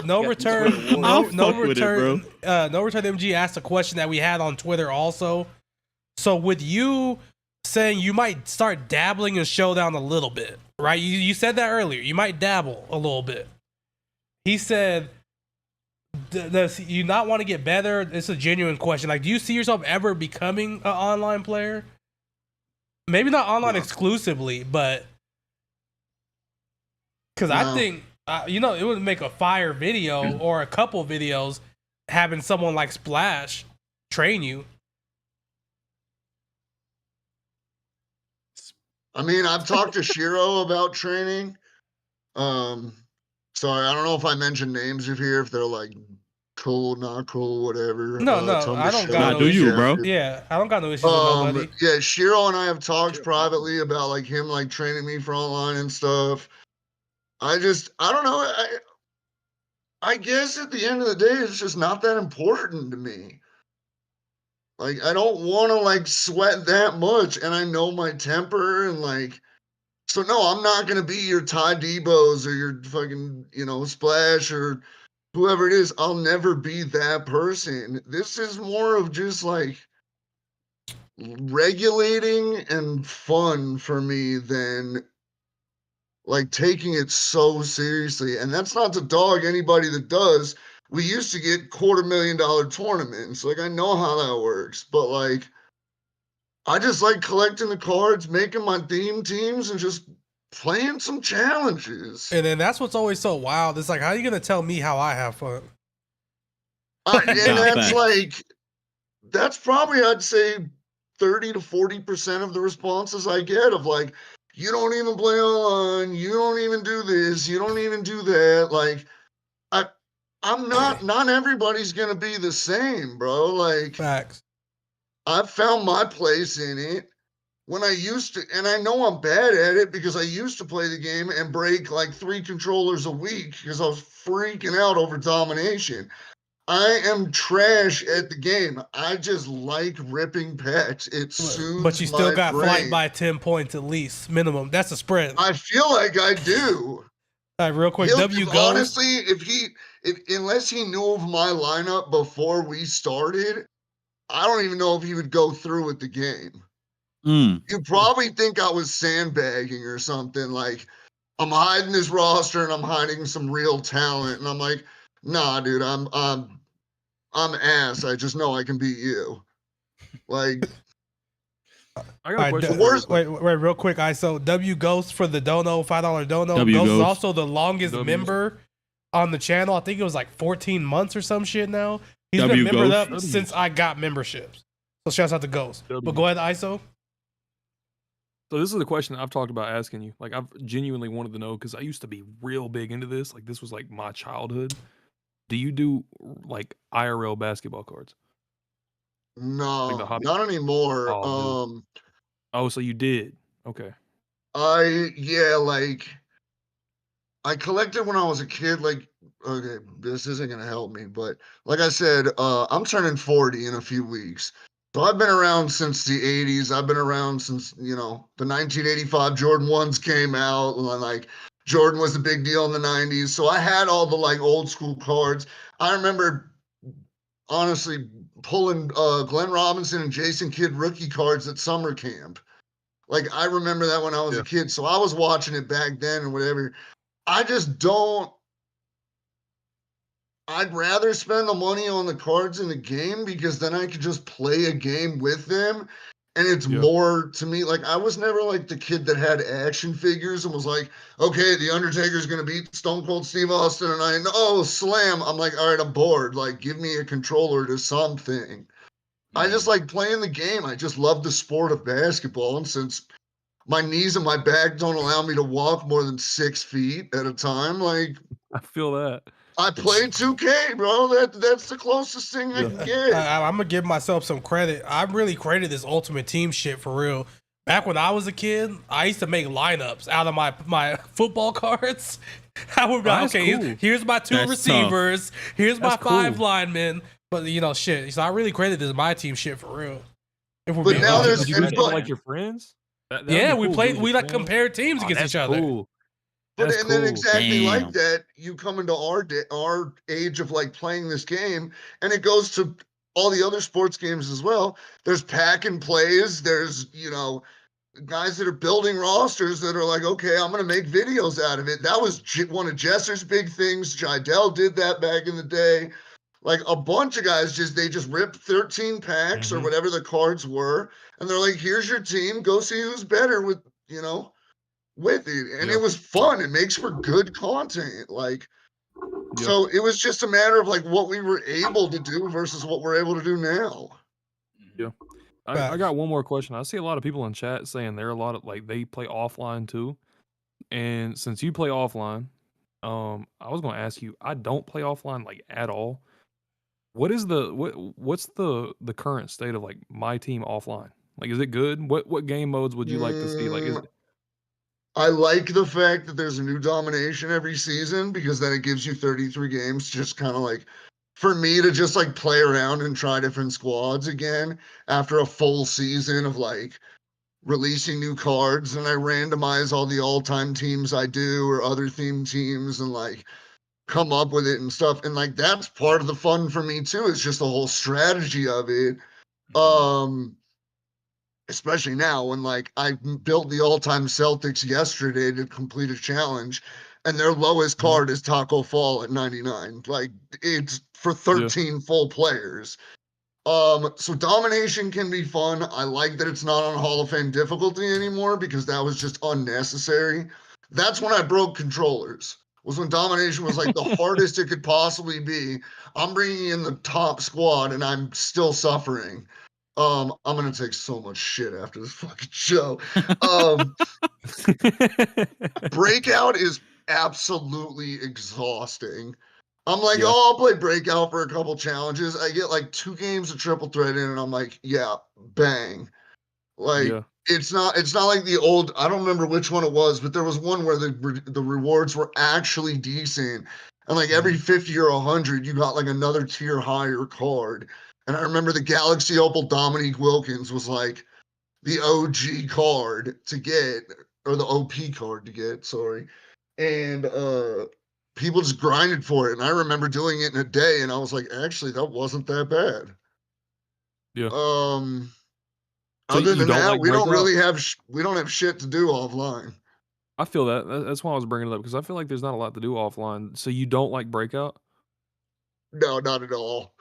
no return MG asked a question that we had on Twitter also. So with you saying you might start dabbling in Showdown a little bit, right? You said that earlier. You might dabble a little bit. He said, does you not want to get better? It's a genuine question. Like, do you see yourself ever becoming an online player? Maybe not online exclusively, but because I think You know, it would make a fire video or a couple videos having someone like Splash train you. I mean, I've talked to Shiro about training. Sorry, I don't know if I mentioned names of here, if they're like cool, not cool, whatever. No, tell them I to don't shut got up. no do you, issue. bro? Yeah, I don't got no issues with nobody. Yeah, Shiro and I have talked Shiro, privately about like him like training me for online and stuff. I don't know. I guess at the end of the day, it's just not that important to me. Like, I don't want to like sweat that much, and I know my temper and like. So no, I'm not gonna be your Ty Debos or your fucking Splash or whoever it is. I'll never be that person. This is more of just like regulating and fun for me than like taking it so seriously. And that's not to dog anybody that does. We used to get $250,000 tournaments. Like, I know how that works, but like, I just like collecting the cards, making my theme teams, and just playing some challenges. And then that's what's always so wild. It's like, how are you gonna tell me how I have fun? And that's facts. like, that's probably, I'd say, 30 to 40% of the responses I get of like, you don't even play online, you don't even do this, you don't even do that. Like, I'm not everybody's gonna be the same, bro. Like, Facts. I've found my place in it when I used to, and I know I'm bad at it because I used to play the game and break like 3 controllers a week because I was freaking out over domination. I am trash at the game. I just like ripping packs. It But soothes you still my got flight brain. by 10 points at least, minimum. That's a spread. I feel like I do. All right, real quick, He'll W just, goes. honestly, if unless he knew of my lineup before we started, I don't even know if he would go through with the game. Mm. You'd probably think I was sandbagging or something. Like, I'm hiding this roster and I'm hiding some real talent, and I'm like, nah, dude, I'm ass. I just know I can beat you. Like, I got a All right, question. The worst- for you real quick. wait, real quick. So W Ghost for the dono, $5 dono. W Ghost is Ghost. also the longest W's. member on the channel. I think it was like 14 months or some shit now. He's W been membered Ghost. up since I got memberships. So shouts out to Ghost. W. But go ahead, ISO. So this is the question I've talked about asking you. Like, I've genuinely wanted to know because I used to be real big into this. Like, this was like my childhood. Do you do like IRL basketball cards? no, Like the hobby? not anymore. Oh, dude. Oh, so you did? Okay. Like I collected when I was a kid. Like, okay, this isn't gonna help me, but like I said, I'm turning 40 in a few weeks. So I've been around since the 80s. I've been around since, the 1985 Jordan 1s came out. And like Jordan was a big deal in the 90s. So I had all the like old school cards. I remember honestly pulling Glenn Robinson and Jason Kidd rookie cards at summer camp. Like, I remember that when I was Yeah. a kid. So I was watching it back then and whatever. I just don't. I'd rather spend the money on the cards in the game because then I could just play a game with them. And it's Yeah. more to me, like, I was never like the kid that had action figures and was like, okay, The Undertaker's going to beat Stone Cold Steve Austin. And I know, slam. I'm like, all right, I'm bored. Like, give me a controller to something. I just like playing the game. I just love the sport of basketball. And since my knees and my back don't allow me to walk more than 6 feet at a time, like, I feel that. I play 2K, bro. That's the closest thing I can get. I'm gonna give myself some credit. I really created this ultimate team shit for real. Back when I was a kid, I used to make lineups out of my football cards. I would be like, that's okay, cool. here's my 2 That's receivers, here's my That's 5 cool. linemen. But shit. So I really created this my team shit for real. If we're But being now honest. Did you there's- do it with, like your friends? That'd Yeah, be we cool, played. doing We your like friends. compared teams Oh, against that's each other. cool. But That's and then cool. exactly Damn. like that, you come into our age of like playing this game, and it goes to all the other sports games as well. There's pack and plays. There's guys that are building rosters that are like, okay, I'm gonna make videos out of it. That was one of Jesser's big things. Jidel did that back in the day. Like a bunch of guys they just ripped 13 packs or Mhm. whatever the cards were, and they're like, here's your team. Go see who's better with with it, and Yeah. it was fun. It makes for good content. Like, Yeah. so it was just a matter of like what we were able to do versus what we're able to do now. Yeah. I got one more question. I see a lot of people in chat saying they're a lot of like they play offline too. And since you play offline, I was gonna ask you, I don't play offline like at all. What is what's the current state of like my team offline? Like is it good? What game modes would you like to see? Like is Mm, I like the fact that there's a new domination every season because then it gives you 33 games, just kind of like for me to just like play around and try different squads again after a full season of like releasing new cards, and I randomize all the all-time teams I do or other themed teams and like come up with it and stuff. And like that's part of the fun for me too. It's just the whole strategy of it. Um Especially now when like I built the all-time Celtics yesterday to complete a challenge, and their lowest Mhm. card is Taco Fall at 99. Like it's for Yeah. 13 full players. So domination can be fun. I like that it's not on Hall of Fame difficulty anymore because that was just unnecessary. That's when I broke controllers. Was when domination was like the hardest it could possibly be. I'm bringing in the top squad and I'm still suffering. I'm gonna take so much shit after this fucking show. Um, Breakout is absolutely exhausting. I'm like, Yeah. oh, I'll play Breakout for a couple challenges. I get like 2 games of triple threat in, and I'm like, yeah, bang. Like Yeah. it's not like the old. I don't remember which one it was, but there was one where the rewards were actually decent, and like every 50 or 100, you got like another tier higher card. And I remember the Galaxy Opal Dominique Wilkins was like the OG card to get, or the OP card to get, sorry. And people just grinded for it. And I remember doing it in a day, and I was like, actually, that wasn't that bad. Yeah. Um, So Other you than don't that, like we don't breakout? really have we don't have shit to do offline. I feel that. That's why I was bringing it up because I feel like there's not a lot to do offline. So you don't like breakout? No, not at all.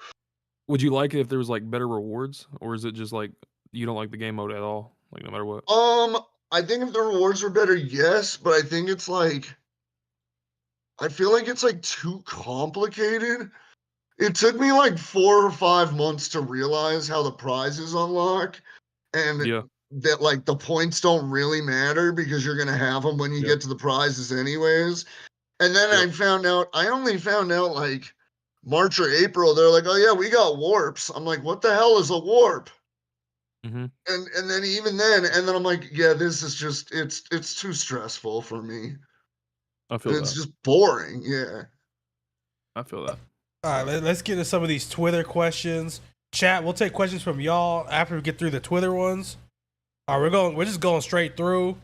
Would you like it if there was like better rewards, or is it just like you don't like the game mode at all, like no matter what? I think if the rewards were better, yes, but I think it's like I feel like it's like too complicated. It took me like 4 or 5 months to realize how the prizes unlock and Yeah. that like the points don't really matter because you're gonna have them when you Yeah. get to the prizes anyways. And then Yep. I only found out like March or April. They're like, oh yeah, we got warps. I'm like, what the hell is a warp? Mm-hmm. And then even then, and then I'm like, yeah, this is just it's too stressful for me. I And feel it's that. just boring. Yeah. I feel that. All right, let's get into some of these Twitter questions. Chat, we'll take questions from y'all after we get through the Twitter ones. All right, we're just going straight through.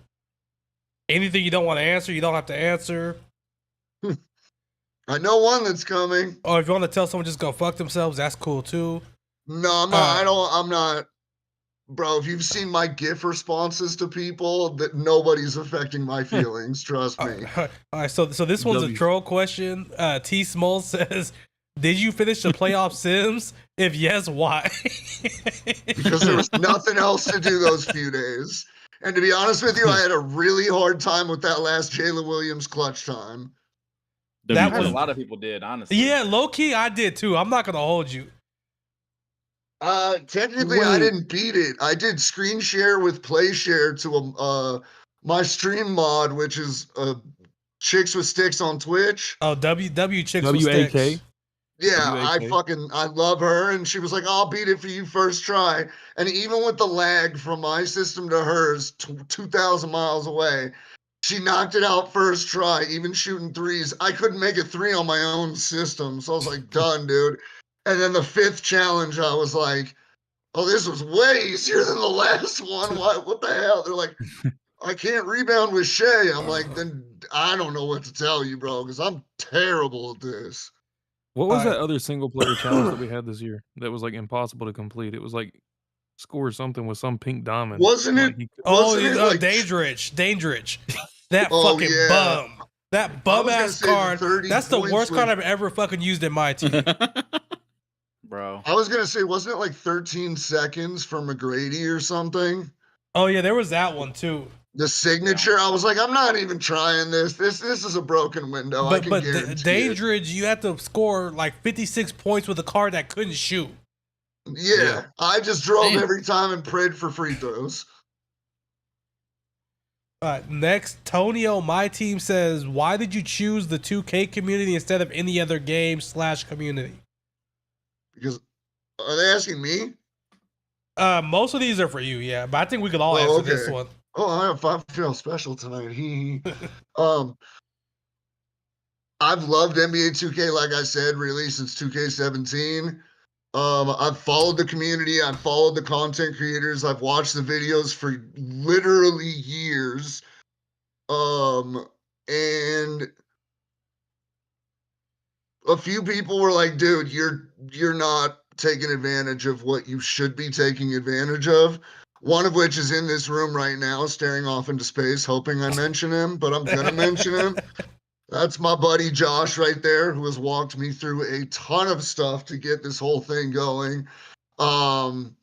Anything you don't want to answer, you don't have to answer. I know one that's coming. Or if you want to tell someone just go fuck themselves, that's cool too. No, I'm not. I'm not. Bro, if you've seen my GIF responses to people, that nobody's affecting my feelings. Trust me. All right, so this one's a W. troll question. T Small says, "Did you finish the playoff Sims? If yes, why?" Because there was nothing else to do those few days. And to be honest with you, I had a really hard time with that last Jalen Williams clutch time. I That heard was a lot of people did, honestly. yeah, low key, I did too. I'm not gonna hold you. Technically, I didn't beat it. I did screen share with play share to my stream mod, which is Chicks with Sticks on Twitch. Oh, W chicks with WAK. sticks. Yeah, WAK. I love her, and she was like, "I'll beat it for you first try." And even with the lag from my system to hers, 2,000 miles away, she knocked it out first try, even shooting threes. I couldn't make a three on my own system, so I was like, "Done, dude." And then the fifth challenge, I was like, "Oh, this was way easier than the last one. What the hell?" They're like, "I can't rebound with Shay." I'm like, "Then I don't know what to tell you, bro, because I'm terrible at this." What was All that right. other single player challenge that we had this year that was like impossible to complete? It was like score something with some pink diamond. Wasn't And, it? like he Oh, Wasn't it like? Dangerous. That Oh fucking yeah. bum. That I bum was gonna ass say the card. 30 That's the points worst card was- I've ever fucking used in my team. Bro. I was gonna say, wasn't it like 13 seconds for McGrady or something? Oh yeah, there was that one too. The signature, I was like, I'm not even trying this. This is a broken window. I can guarantee it. Dangerage, you had to score like 56 points with a card that couldn't shoot. Yeah, I just drove Damn. every time and prayed for free throws. Next, Tonio, my team says, why did you choose the 2K community instead of any other game / community? Because are they asking me? Most of these are for you, yeah, but I think we could all answer this one. Oh, I feel special tonight. I've loved NBA 2K, like I said, really since 2K17. I've followed the community. I've followed the content creators. I've watched the videos for literally years. And a few people were like, dude, you're not taking advantage of what you should be taking advantage of. One of which is in this room right now, staring off into space, hoping I mention him, but I'm gonna mention him. That's my buddy Josh right there, who has walked me through a ton of stuff to get this whole thing going. Honestly,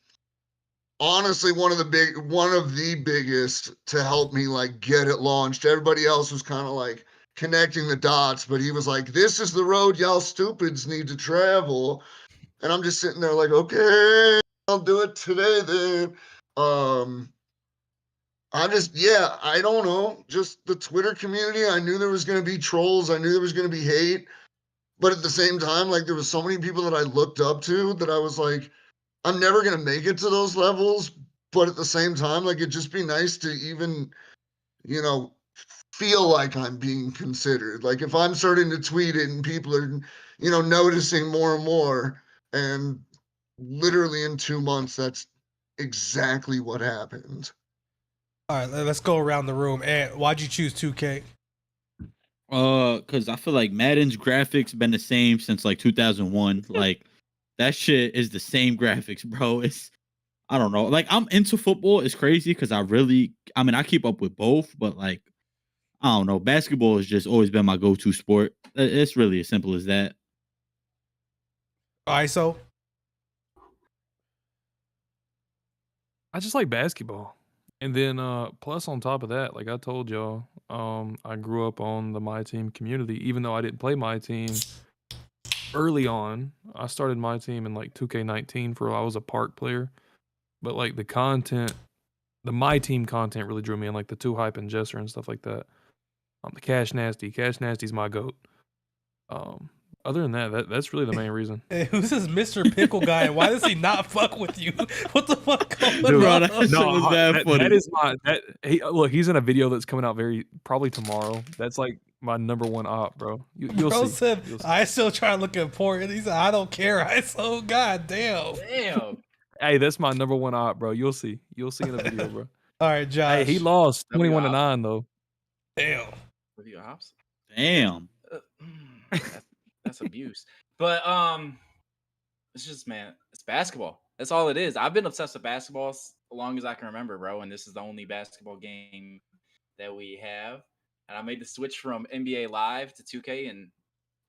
one of the biggest to help me like get it launched. Everybody else was kind of like connecting the dots, but he was like, "This is the road y'all stupids need to travel." And I'm just sitting there like, "Okay, I'll do it today then." I don't know. Just the Twitter community. I knew there was going to be trolls. I knew there was going to be hate. But at the same time, like there was so many people that I looked up to that I was like, I'm never going to make it to those levels. But at the same time, like it'd just be nice to even, feel like I'm being considered. Like if I'm starting to tweet it and people are, noticing more and more. And literally in 2 months, that's exactly what happened. All right, let's go around the room. And why'd you choose 2K? Because I feel like Madden's graphics been the same since like 2001. Like that shit is the same graphics, bro. I don't know. Like I'm into football. It's crazy because I keep up with both, but like I don't know. Basketball has just always been my go-to sport. It's really as simple as that. ISO. I just like basketball. And then plus on top of that, like I told y'all, I grew up on the My Team community. Even though I didn't play My Team early on, I started My Team in like 2K19 I was a park player. But like the My Team content really drew me in, like the 2Hype and Jesser and stuff like that. The Cash Nasty's my goat. Other than that's really the main reason. Hey, who's this Mr. Pickle guy? And why does he not fuck with you? What the fuck going Dude, on? Look, he's in a video that's coming out probably tomorrow. That's like my number one op, bro. You'll Bro see. said, I still try to look important. He said, I don't care. ISO, god damn. Damn. Hey, that's my number one op, bro. You'll see. You'll see in the video, bro. All right, Josh. Hey, he lost 21-9 though. Damn. Review ops. Damn. That's abuse. But it's just, man, it's basketball. That's all it is. I've been obsessed with basketball as long as I can remember, bro. And this is the only basketball game that we have. And I made the switch from NBA Live to 2K, and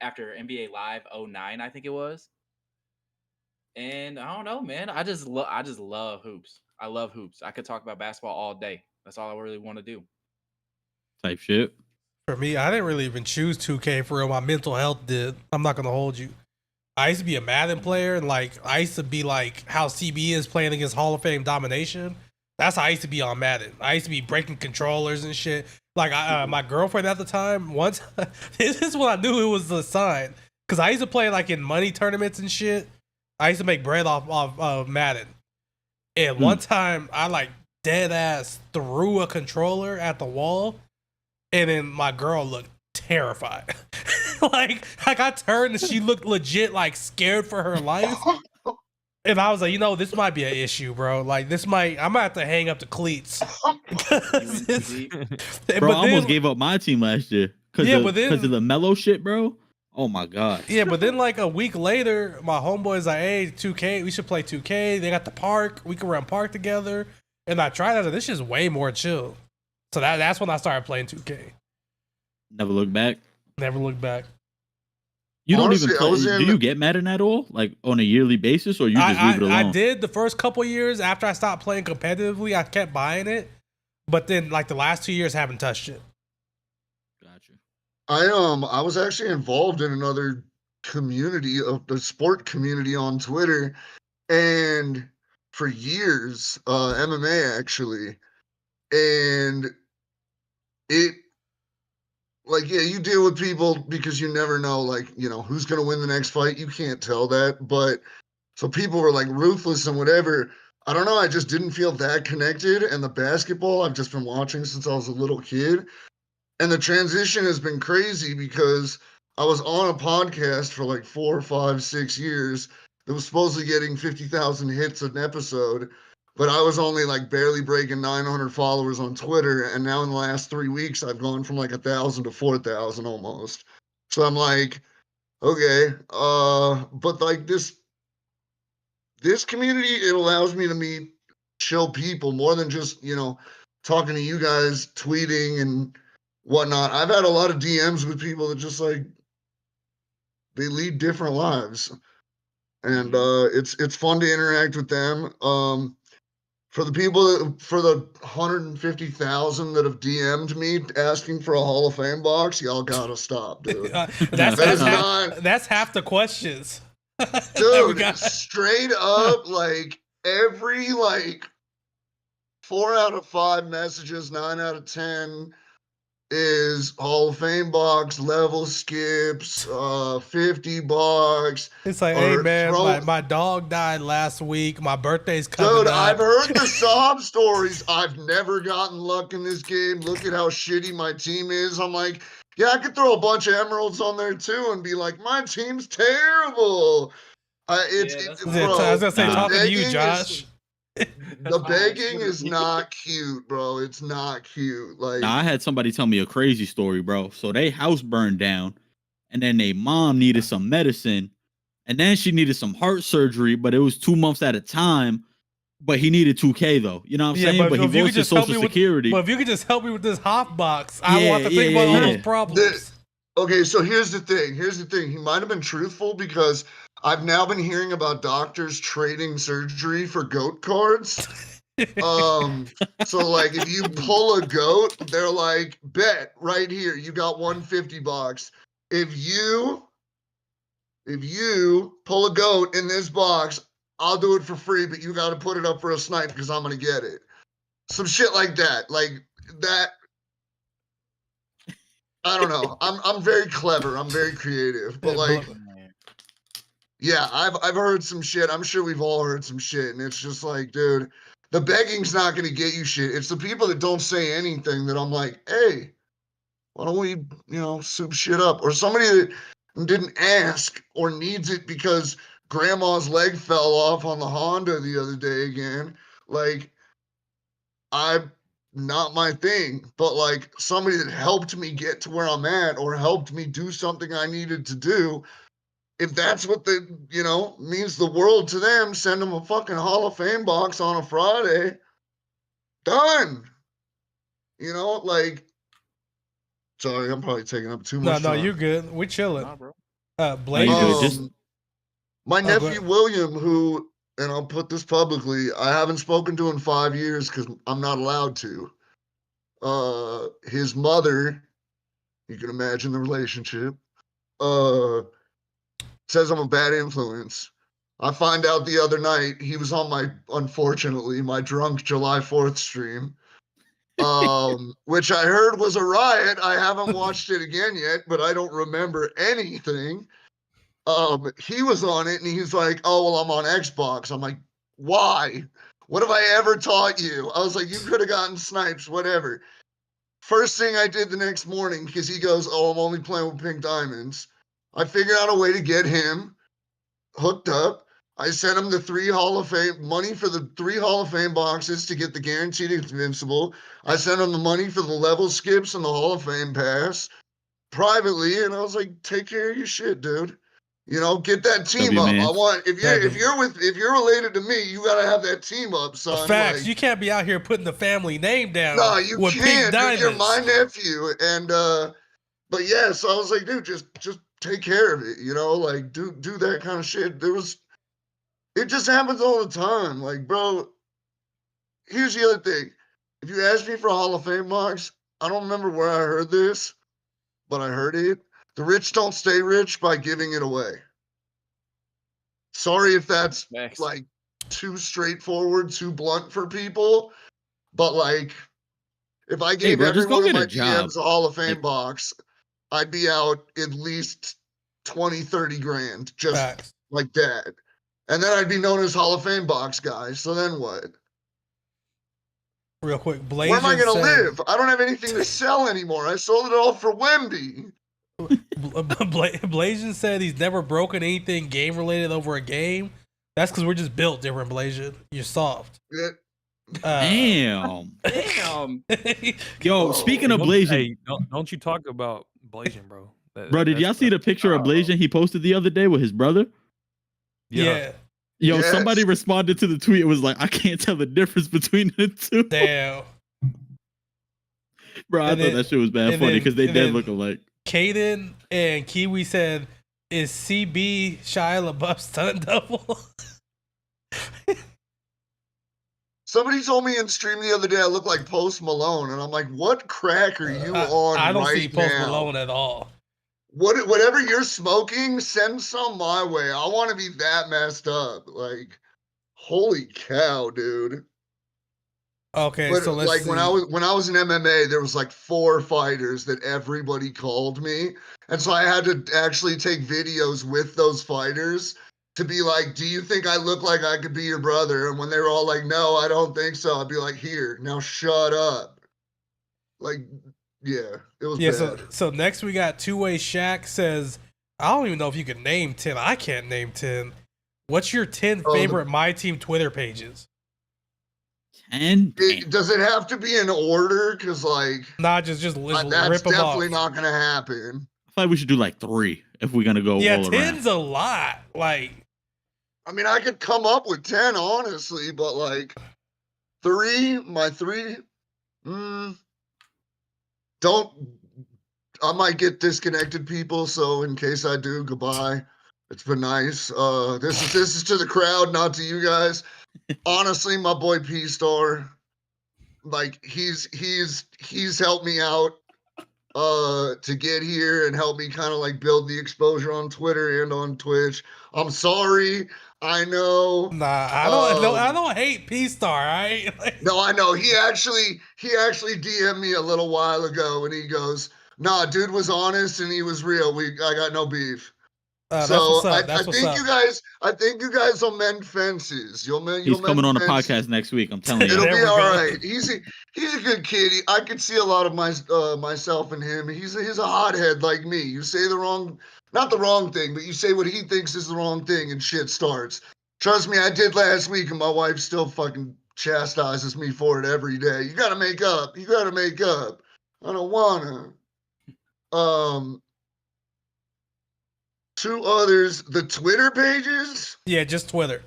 after NBA Live 09, I think it was. And I don't know, man. I just love hoops. I love hoops. I could talk about basketball all day. That's all I really want to do. Type shit. For me, I didn't really even choose 2K for real. My mental health did. I'm not gonna hold you. I used to be a Madden player, and like I used to be like how CB is playing against Hall of Fame domination. That's how I used to be on Madden. I used to be breaking controllers and shit. Like my girlfriend at the time, once this is when I knew it was the sign, because I used to play like in money tournaments and shit. I used to make bread off Madden. And one time I like dead ass threw a controller at the wall. And then my girl looked terrified. like I turned and she looked legit like scared for her life. And I was like, this might be an issue, bro. Like I'm gonna have to hang up the cleats. Bro, I almost gave up my team last year because of the mellow shit, bro. Oh my god. Yeah, but then like a week later, my homeboy's like, hey, 2K, we should play 2K. They got the park. We can run park together. And I tried that. This is way more chill. So that's when I started playing 2K. Never look back. Never look back. You don't even play. Do you get Madden at all? Like on a yearly basis, or you just leave it alone? I did the first couple years after I stopped playing competitively. I kept buying it. but then like the last 2 years haven't touched it. Gotcha. I was actually involved in another community of the sport community on Twitter, and for years, MMA actually, and it like yeah, you deal with people because you never know like who's gonna win the next fight. You can't tell that, but so people were like ruthless and whatever. I don't know. I just didn't feel that connected. And the basketball I've just been watching since I was a little kid. And the transition has been crazy because I was on a podcast for like 4, 5, 6 years that was supposedly getting 50,000 hits an episode, but I was only like barely breaking 900 followers on Twitter. And now in the last 3 weeks, I've gone from like 1,000 to 4,000 almost. So I'm like, okay, but like this community, it allows me to meet chill people more than just talking to you guys, tweeting and whatnot. I've had a lot of DMs with people that just like they lead different lives, and it's fun to interact with them. For the people for the 150,000 that have DM'd me asking for a Hall of Fame box, y'all gotta stop, dude. That's half the questions. Dude, straight up, like every 4 out of 5 messages, 9 out of 10 is Hall of Fame box, level skips, 50 bucks. It's like, hey man, my dog died last week. My birthday's coming Dude, up. I've heard the sob stories. I've never gotten luck in this game. Look at how shitty my team is. I'm like, yeah, I could throw a bunch of emeralds on there too and be like, my team's terrible. I was gonna say, talking to you, Josh. The begging is not cute, bro. It's not cute. Like, I had somebody tell me a crazy story, bro. So they house burned down, and then their mom needed some medicine, and then she needed some heart surgery, but it was 2 months at a time. But he needed 2K though. You know what I'm saying? But he voiced his Social Security. But if you could just help me with this Hoff box, I want to think about all those problems. Okay, so here's the thing. He might have been truthful because I've now been hearing about doctors trading surgery for goat cards. So like if you pull a goat, they're like, bet right here, you got 150 bucks. If you pull a goat in this box, I'll do it for free, but you got to put it up for a snipe because I'm gonna get it. Some shit like that. Like that. I don't know. I'm very clever. I'm very creative. But like, yeah, I've heard some shit. I'm sure we've all heard some shit, and it's just like, dude, the begging's not gonna get you shit. It's the people that don't say anything that I'm like, hey, why don't we, soup shit up? Or somebody that didn't ask or needs it because grandma's leg fell off on the Honda the other day again. Like, not my thing, but like somebody that helped me get to where I'm at or helped me do something I needed to do. If that's what means the world to them, send them a fucking Hall of Fame box on a Friday. Done. Like, sorry, I'm probably taking up too much time. No, you're good. We're chilling. Nah, bro. Blake, my nephew William, who, and I'll put this publicly, I haven't spoken to in 5 years because I'm not allowed to. His mother, you can imagine the relationship, says I'm a bad influence. I find out the other night he was on unfortunately, my drunk July 4th stream, which I heard was a riot. I haven't watched it again yet, but I don't remember anything. He was on it and he's like, oh, well, I'm on Xbox. I'm like, why? What have I ever taught you? I was like, you could have gotten snipes, whatever. First thing I did the next morning, because he goes, oh, I'm only playing with pink diamonds. I figured out a way to get him hooked up. I sent him the 3 Hall of Fame money for the 3 Hall of Fame boxes to get the guaranteed invincible. I sent him the money for the level skips and the Hall of Fame pass privately, and I was like, take care of your shit, dude. Get that team up. Man. I want if you're related to me, you gotta have that team up, son. Facts. Like, you can't be out here putting the family name down. No, you with can't. Pink diamonds. You're my nephew, and but yeah. So I was like, dude, just take care of it. Like do that kind of shit. It just happens all the time. Like, bro. Here's the other thing. if you ask me for a Hall of Fame box, I don't remember where I heard this, but I heard it. The rich don't stay rich by giving it away. Sorry if that's Next. like too straightforward, too blunt for people, but like if I gave bro, just go everyone in get a my job. DMs a Hall of Fame Like- box, I'd be out at least 20, 30 grand just Facts. like that. And then I'd be known as Hall of Fame box guy. So then what? Real quick, Where am I Blasian going to said, live? I don't have anything to sell anymore. I sold it all for WEMBY. Blasian said he's never broken anything game related over a game. That's because we're just built different, Blasian. You're soft. It, Damn. Damn. Yo, speaking of Blasian, Hey, don't you talk about Blasian, bro. bro, did y'all see the picture of Blasian he posted the other day with his brother? Yeah. Yo, Yes. somebody responded to the tweet. It was like, I can't tell the difference between the two. Damn. Bro, I And thought then- that shit was bad and funny then- because they and did then- look alike. Caden and Kiwi said, "Is CB Shia LaBeouf's stunt double?" somebody told me in stream the other day I look like Post Malone, and I'm like, what crack are you on I don't right see Post now? Malone at all. Whatever you're smoking, send some my way. I want to be that messed up. Like, holy cow, dude. Okay, But so let's like see. when I was in MMA, there was like 4 fighters that everybody called me, and so I had to actually take videos with those fighters to be like, "Do you think I look like I could be your brother?" And when they were all like, "No, I don't think so," I'd be like, "Here, now shut up." Like, yeah, it was Yeah, bad. so next we got Two-Way Shaq says, I don't even know if you can name 10. I can't name 10. What's your 10 Oh, favorite My Team Twitter pages? And Does it have to be in order? Because like Nah, just that's rip them definitely off. not gonna happen. I feel like we should do like 3 if we're gonna go Yeah, all 10's around. a lot. Like, I mean, I could come up with 10, honestly, but like my three, don't. I might get disconnected, people. So in case I do, goodbye. It's been nice. This is to the crowd, not to you guys. Honestly, my boy P Star, like he's helped me out to get here and help me kind of like build the exposure on Twitter and on Twitch. I'm sorry. I know. nah, I don't hate P-Star, right? Like, No, I know. He actually DM'd me a little while ago and he goes, "Nah, dude was honest and he was real. I got no beef." that's So what's up. That's I what's think up. I think you guys will mend fences. You'll He's mend coming on a fences. podcast next week. I'm telling It'll you. There be we all go. right. He's a good kid. I could see a lot of myself in him. He's a hothead like me. You say not the wrong thing, but you say what he thinks is the wrong thing, and shit starts. Trust me, I did last week, and my wife still fucking chastises me for it every day. You gotta make up. You gotta make up. I don't wanna. 2 others, the Twitter pages. Yeah, just Twitter.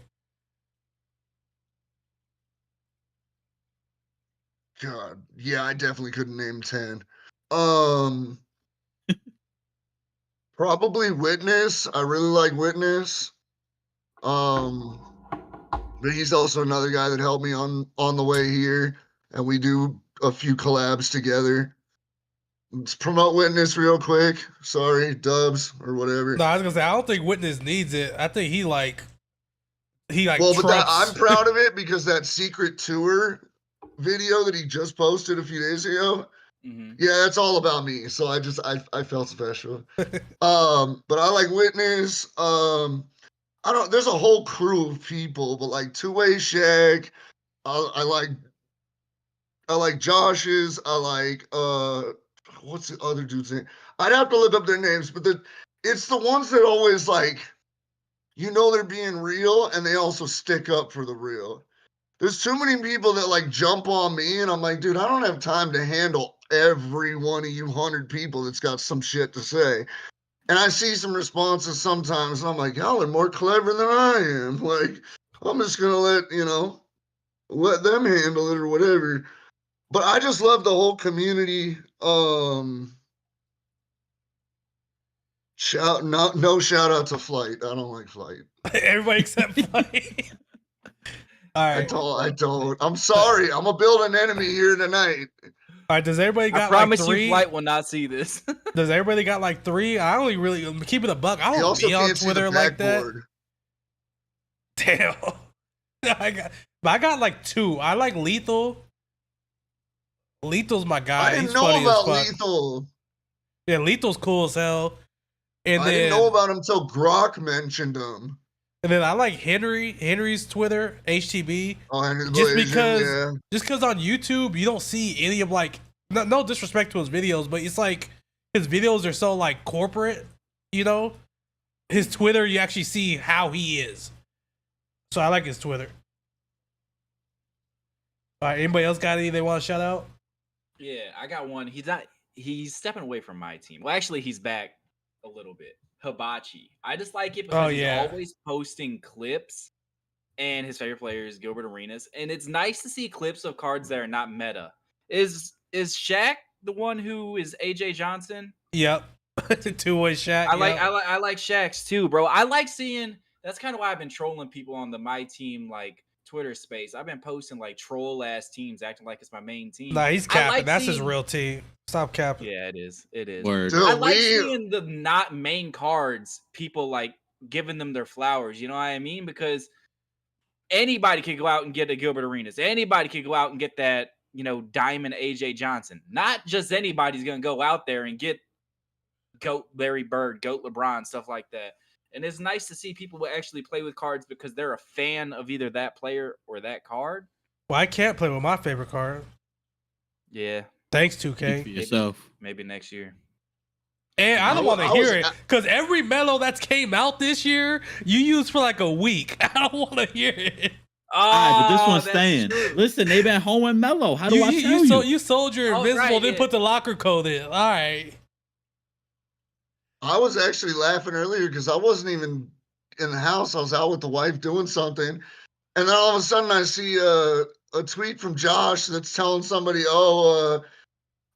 God, yeah, I definitely couldn't name 10. Probably Witness. I really like Witness. But he's also another guy that helped me on the way here, and we do a few collabs together. Let's promote Witness real quick. Sorry, Dubs or whatever. No, I was gonna say I don't think Witness needs it. I think he like Well, but trumps. I'm proud of it because that secret tour video that he just posted a few days ago. Mhm. Yeah, that's all about me. So I felt special. But I like Witness. I don't. There's a whole crew of people, but like Two-Way Shaq. I like Josh's. I like what's the other dude's name? I'd have to look up their names, but it's the ones that always like, they're being real, and they also stick up for the real. There's too many people that like jump on me, and I'm like, dude, I don't have time to handle every one of you 100 people that's got some shit to say. And I see some responses sometimes, and I'm like, y'all are more clever than I am. Like, I'm just gonna let them handle it or whatever. But I just love the whole community. No shout out to Flight. I don't like Flight. Everybody except Flight. All I right. don't. I'm sorry. I'm gonna build an enemy here tonight. All right. Does everybody I got promise like you, 3? Flight will not see this. Does everybody got like 3? I only really keep it a buck. I You don't also be on can't see the Twitter like that. backboard. Damn. I got like 2. I like Lethal. Lethal's my guy. I didn't He's know funny as about fuck. Lethal. Yeah, Lethal's cool as hell. And I then didn't know about him until Grok mentioned him. And then I like Henry's Twitter, HTB. Oh, Henry the Just Blasian, because yeah. just because on YouTube you don't see any of like no disrespect to his videos, but it's like his videos are so like corporate, you know? His Twitter you actually see how he is. So I like his Twitter. All right, anybody else got any they want to shout out? Yeah, I got one. He's stepping away from my team. Well, actually, he's back a little bit. Hibachi. I just like it because he's always posting clips, and his favorite player is Gilbert Arenas. And it's nice to see clips of cards that are not meta. Is Shaq the one who is AJ Johnson? Yep. Two-way Shaq. I like Shaq's too, bro. I like seeing. That's kind of why I've been trolling people on the My Team like Twitter space. I've been posting like troll ass teams acting like it's my main team. Nah, he's capping. That's his real team. Stop capping. Yeah, it is. It is. Word. Dude, I like seeing the not main cards, people like giving them their flowers. You know what I mean? Because anybody could go out and get a Gilbert Arenas. Anybody could go out and get that, Diamond AJ Johnson. Not just anybody's gonna go out there and get GOAT Larry Bird, GOAT LeBron, stuff like that. And it's nice to see people actually play with cards because they're a fan of either that player or that card. Well, I can't play with my favorite card. Yeah. Thanks, Speak 2K. for yourself. Maybe next year. And I don't want to hear it because every mellow that's came out this year, you used for like a week. I don't want to hear it. But this one's staying. True. Listen, they've been hoeing mellow. How do I tell you? You sold your invisible, then put the locker code in. All right. I was actually laughing earlier because I wasn't even in the house. I was out with the wife doing something. And then all of a sudden I see a tweet from Josh that's telling somebody,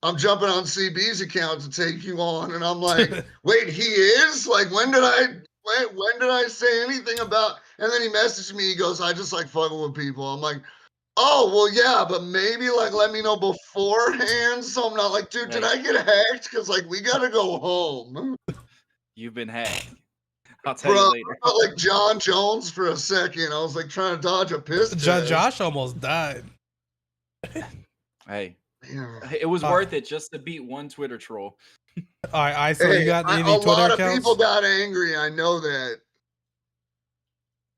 I'm jumping on CB's account to take you on. And I'm like, wait, he is? Like, when did I say anything about? And then he messaged me. He goes, I just like fucking with people. I'm like, oh, well, yeah, but maybe like let me know beforehand. So I'm not like, dude, did I get hacked? Because like we gotta go home. You've been hacked. I'll tell you later. I felt like John Jones for a second. I was like trying to dodge a pistol. Josh almost died. Hey, yeah. It was worth it just to beat one Twitter troll. All right, so you got any a Twitter lot accounts? of people got angry. I know that.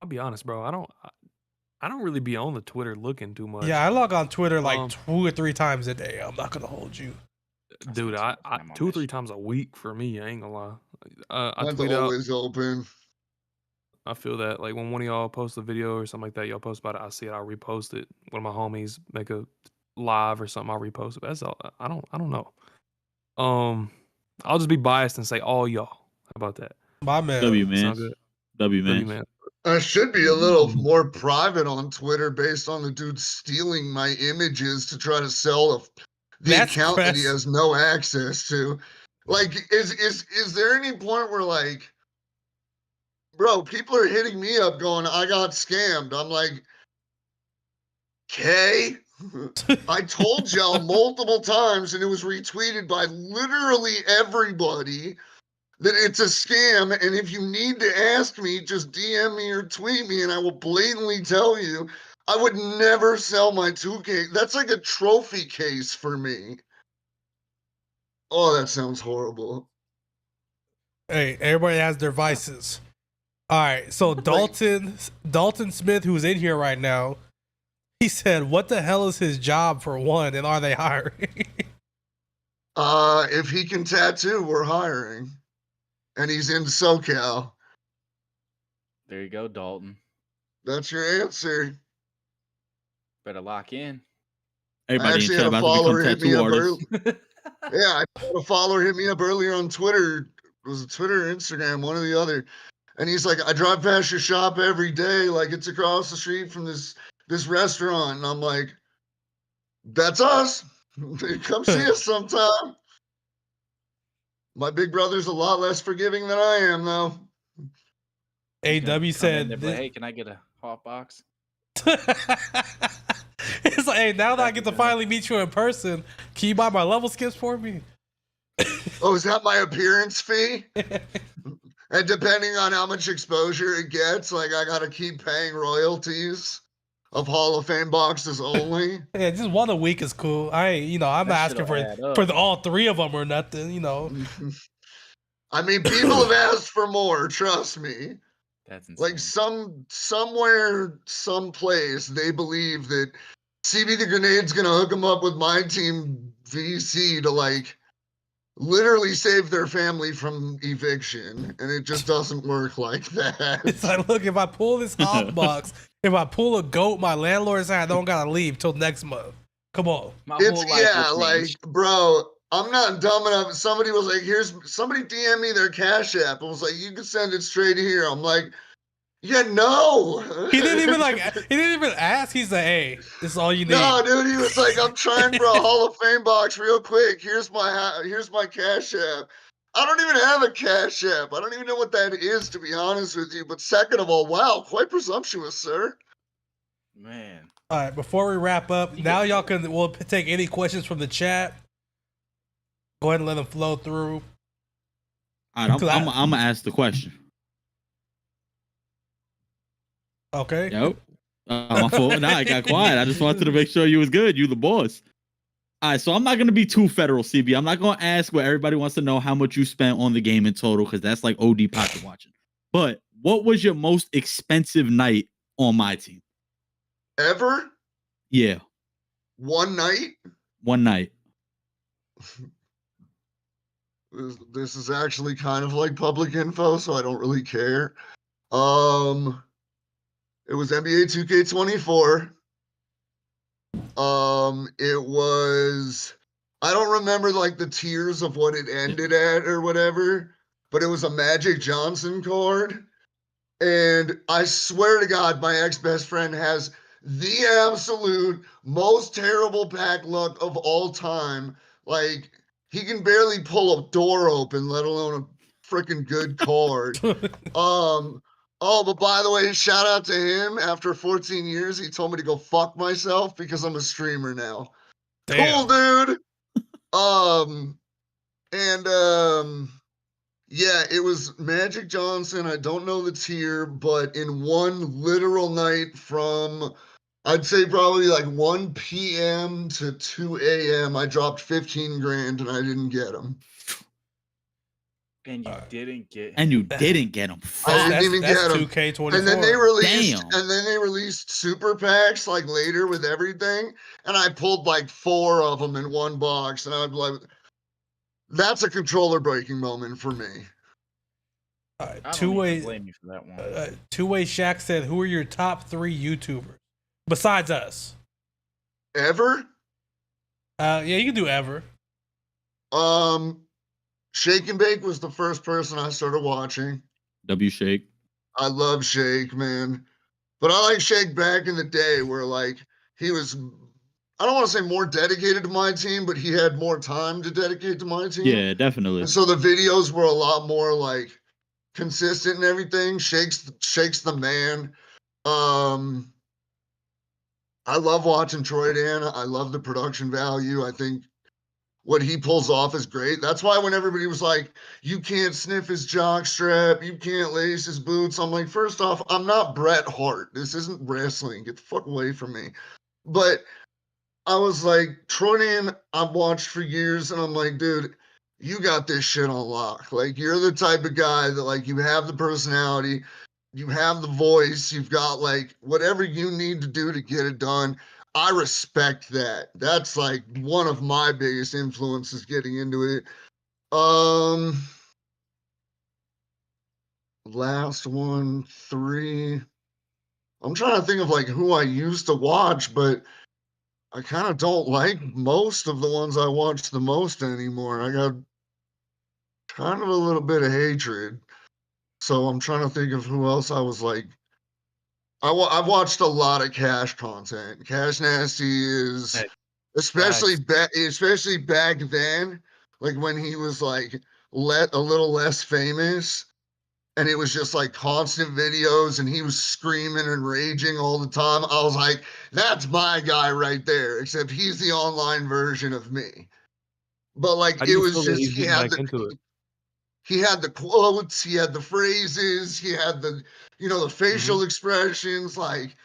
I'll be honest, bro. I don't really be on the Twitter looking too much. Yeah, I log on Twitter like 2 or 3 times a day. I'm not gonna hold you, dude. I 2 or 3 times a week for me. I ain't gonna lie. I Mine's tweet out. always open. I feel that like when one of y'all posts a video or something like that, y'all post about it. I see it. I'll repost it. One of my homies make a live or something. I'll repost it. That's all. I don't know. I'll just be biased and say all y'all. How about that? my man. W Sound man. good? W W man. man. I should be a little more private on Twitter based on the dude stealing my images to try to sell the account that he has no access to. Like, is there any point where like, bro, people are hitting me up going, I got scammed. I'm like, okay. I told y'all multiple times, and it was retweeted by literally everybody, that it's a scam. And if you need to ask me, just DM me or tweet me, and I will blatantly tell you. I would never sell my 2K. That's like a trophy case for me. Oh, that sounds horrible. Hey, everybody has their vices. All right, so Dalton Smith, who's in here right now, he said, "What the hell is his job for one, and are they hiring?" If he can tattoo, we're hiring, and he's in SoCal. There you go, Dalton. That's your answer. Better lock in. Everybody in chat about to become tattoo artists. Yeah, I had a follower hit me up earlier on Twitter. It was Twitter or Instagram, one or the other. And he's like, I drive past your shop every day. Like, it's across the street from this restaurant. And I'm like, that's us. Come see us sometime. My big brother's a lot less forgiving than I am, though. AW said, like, hey, can I get a hot box? It's like, hey, now that I get to finally meet you in person, can you buy my level skips for me? Oh, is that my appearance fee? And depending on how much exposure it gets, like I gotta keep paying royalties of Hall of Fame boxes only. Yeah, just one a week is cool. I'm not That asking shit'll for add up. all three of them or nothing. You know, I mean, people have asked for more, trust me. That's insane. Like somewhere, someplace, they believe that CBTheGrenade's gonna hook them up with my team VC to like literally save their family from eviction, and it just doesn't work like that. it's like, look, if I pull this hot box, if I pull a goat, my landlord said I don't gotta leave till next month. Come on. My It's whole life yeah, will change. like bro, I'm not dumb enough. Somebody was like, "Here's somebody DM me their Cash App." I was like, "You can send it straight here." I'm like, "Yeah, no." He didn't even ask. He's like, hey, this is all you need. No, dude, he was like, "I'm trying for a Hall of Fame box real quick. Here's my Cash App." I don't even have a Cash App. I don't even know what that is, to be honest with you. But second of all, wow, quite presumptuous, sir. Man. All right, before we wrap up, now we'll take any questions from the chat. Go ahead and let them flow through. All right, I'm gonna ask the question. Okay. Yep. My fault. Nah, I got quiet. I just wanted to make sure you was good. You the boss. All right, so I'm not gonna be too federal, CB. I'm not gonna ask what everybody wants to know how much you spent on the game in total, because that's like OD pocket watching. But what was your most expensive night on my team? Ever? Yeah. One night? One night. This is actually kind of like public info, so I don't really care. It was NBA 2K24. It was, I don't remember like the tiers of what it ended at or whatever, but it was a Magic Johnson card. And I swear to God, my ex-best friend has the absolute most terrible pack luck of all time. Like, he can barely pull a door open, let alone a freaking good card. Oh, but by the way, shout out to him. After 14 years, he told me to go fuck myself because I'm a streamer now. Damn. Cool, dude. And yeah, it was Magic Johnson. I don't know the tier, but in one literal night from, I'd say probably like 1 p.m. to 2 a.m., I dropped 15 grand and I didn't get them. And you didn't get him. And you didn't get them. I didn't even get them. 2K24. And then they released super packs like later with everything, and I pulled like 4 of them in one box, and I'd like, that's a controller breaking moment for me. Two-way blame you for that one. Two-way Shaq said, "Who are your top 3 YouTubers besides us?" Ever? Yeah, you can do ever. Shake and Bake was the first person I started watching. W Shake. I love Shake, man. But I like Shake back in the day where like he was, I don't want to say more dedicated to my team, but he had more time to dedicate to my team. Yeah, definitely. And so the videos were a lot more like consistent and everything. Shake's the man. I love watching Troy Dan. I love the production value. I think what he pulls off is great. That's why when everybody was like, you can't sniff his jock strap, you can't lace his boots, I'm like, first off, I'm not Bret Hart. This isn't wrestling. Get the fuck away from me. But I was like, Troy Dan, I've watched for years, and I'm like, dude, you got this shit on lock. Like, you're the type of guy that, like, you have the personality, you have the voice, you've got, like, whatever you need to do to get it done. I respect that. That's like one of my biggest influences getting into it. Last one, 3. I'm trying to think of like who I used to watch, but I kind of don't like most of the ones I watch the most anymore. I got kind of a little bit of hatred. So I'm trying to think of who else I was like. I've watched a lot of Cash content. Cash Nasty is, especially back then, like when he was like a little less famous, and it was just like constant videos, and he was screaming and raging all the time. I was like, that's my guy right there, except he's the online version of me. But like How do it you was feel that just he's getting back into it? he had the quotes, he had the phrases, he had the the facial expressions, like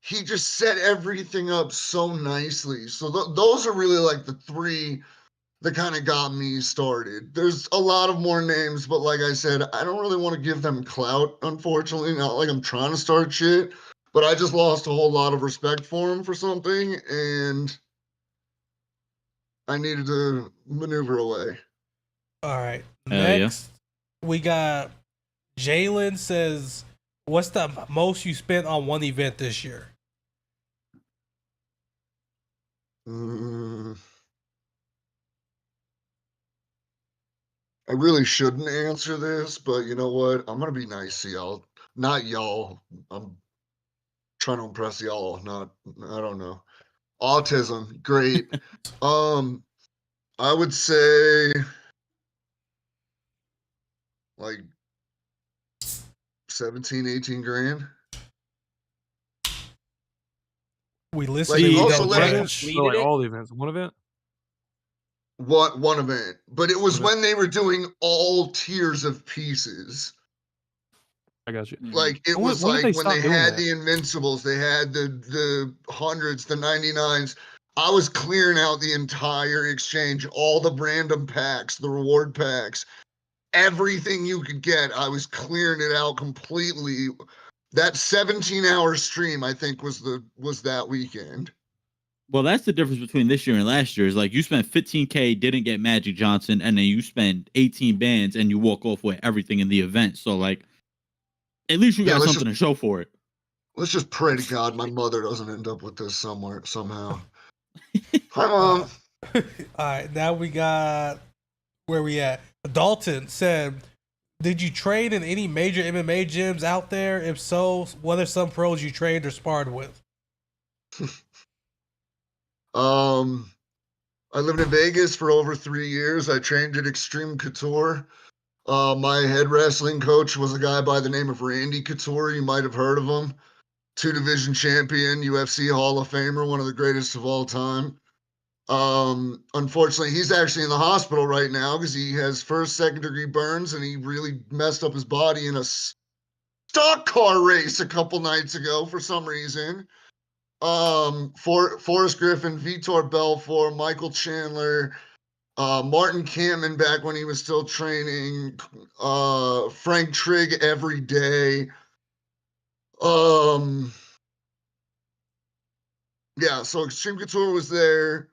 he just set everything up so nicely. So those are really like the three that kind of got me started. There's a lot of more names, but like I said, I don't really want to give them clout, unfortunately. Not like I'm trying to start shit, but I just lost a whole lot of respect for them for something, and I needed to maneuver away. All right. Hell yeah. Next, we got Jalen says, "What's the most you spent on one event this year?" Mm, I really shouldn't answer this, but you know what? I'm gonna be nice to y'all. Not y'all. I'm trying to impress y'all. Not I don't know. Autism, great. um, I would say like 17, 18 grand. We listen Like to you, also don't let me judge. So like all the events, one event. what one event, but it was One event. when they were doing all tiers of pieces. I got you. Like it was When did they like when stop they doing had that? the Invincibles, they had the hundreds, the 99s. I was clearing out the entire exchange, all the random packs, the reward packs, everything you could get. I was clearing it out completely. That 17-hour stream, I think, was that weekend. Well, that's the difference between this year and last year. Is like you spent 15K, didn't get Magic Johnson, and then you spend 18 bands and you walk off with everything in the event. So like, at least you Yeah, got something to show for it. let's just pray to God my mother doesn't end up with this somewhere somehow. Hi, Mom. All right, now we got where we at. Dalton said, "Did you train in any major MMA gyms out there? If so, what are some pros you trained or sparred with?" I lived in Vegas for over 3 years. I trained at Extreme Couture. My head wrestling coach was a guy by the name of Randy Couture. You might have heard of him. 2 division champion, UFC Hall of Famer, one of the greatest of all time. Unfortunately, he's actually in the hospital right now because he has first, second degree burns, and he really messed up his body in a stock car race a couple nights ago for some reason. Forrest Griffin, Vitor Belfort, Michael Chandler, Martin Kamen back when he was still training, Frank Trigg every day. Yeah, so Extreme Couture was there.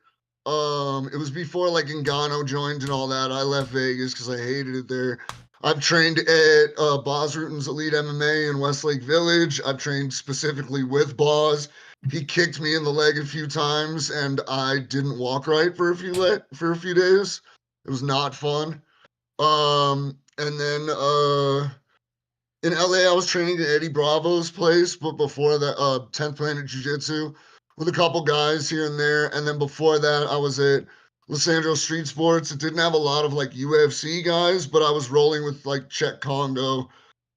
It was before like Ngannou joined and all that. I left Vegas because I hated it there. I've trained at Boz Rutan's Elite MMA in Westlake Village. I've trained specifically with Boz. He kicked me in the leg a few times, and I didn't walk right for a few days. It was not fun. And then in LA, I was training at Eddie Bravo's place, but before that, 10th Planet Jiu-Jitsu with a couple guys here and there. And then before that, I was at Los Angeles Street Sports. It didn't have a lot of like UFC guys, but I was rolling with like Czech Congo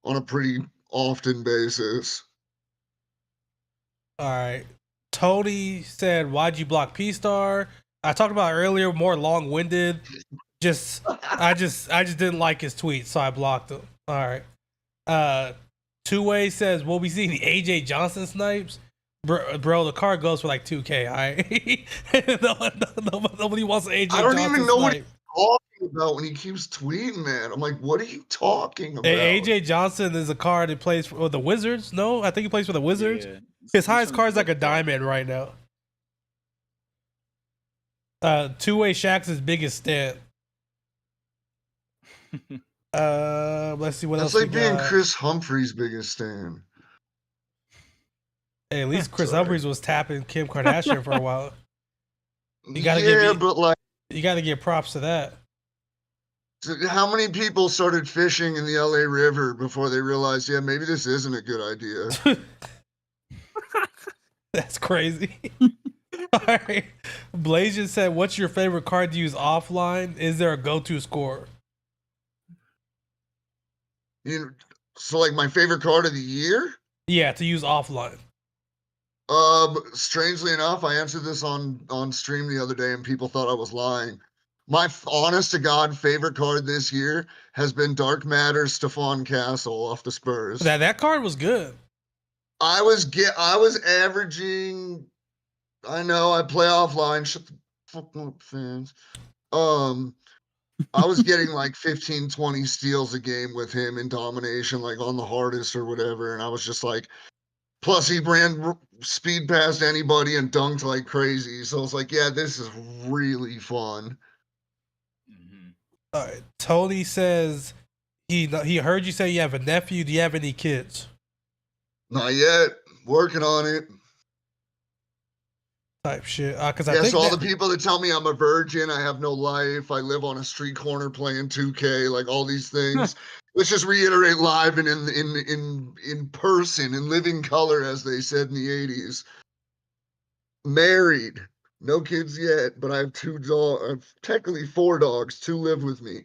on a pretty often basis. All right. Tony said, "Why'd you block P Star?" I talked about it earlier, more long winded. I just didn't like his tweet, so I blocked him. All right. Two Way says, "Will we see the AJ Johnson snipes?" Bro, the card goes for like 2K. All right. Nobody wants an AJ I don't Johnson even know what snipe. he's talking about when he keeps tweeting, man. I'm like, what are you talking about? AJ Johnson is a card that plays for the Wizards. No, I think he plays for the Wizards. Yeah. His highest card is like a diamond right now. Two-way Shaq's his biggest stat. Let's see what That's else like we being got. Chris Humphrey's biggest fan. Hey, at least Chris Sorry. Humphries was tapping Kim Kardashian for a while. But like, You got to give props to that. how many people started fishing in the LA River before they realized, yeah, maybe this isn't a good idea? That's crazy. All right. Blasian said, "What's your favorite card to use offline? Is there a go-to score?" So like my favorite card of the year? Yeah, to use offline. Strangely enough, I answered this on stream the other day, and people thought I was lying. My honest to God favorite card this year has been Dark Matter Stephon Castle off the Spurs. That card was good. I was averaging. I know I play offline. Shut the fuck up, fans. I was getting like 15, 20 steals a game with him in domination, like on the hardest or whatever, and I was just like. Plus, he ran speed past anybody and dunked like crazy. So I was like, yeah, this is really fun. All right. Tony says he heard you say you have a nephew. Do you have any kids? Not yet. Working on it. Type shit. Because I Yeah, think so all the people that tell me I'm a virgin, I have no life, I live on a street corner playing 2K, like all these things. Let's just reiterate live and in person, in living color, as they said in the 80s. Married, no kids yet, but I have 2 dogs, technically 4 dogs, 2 live with me.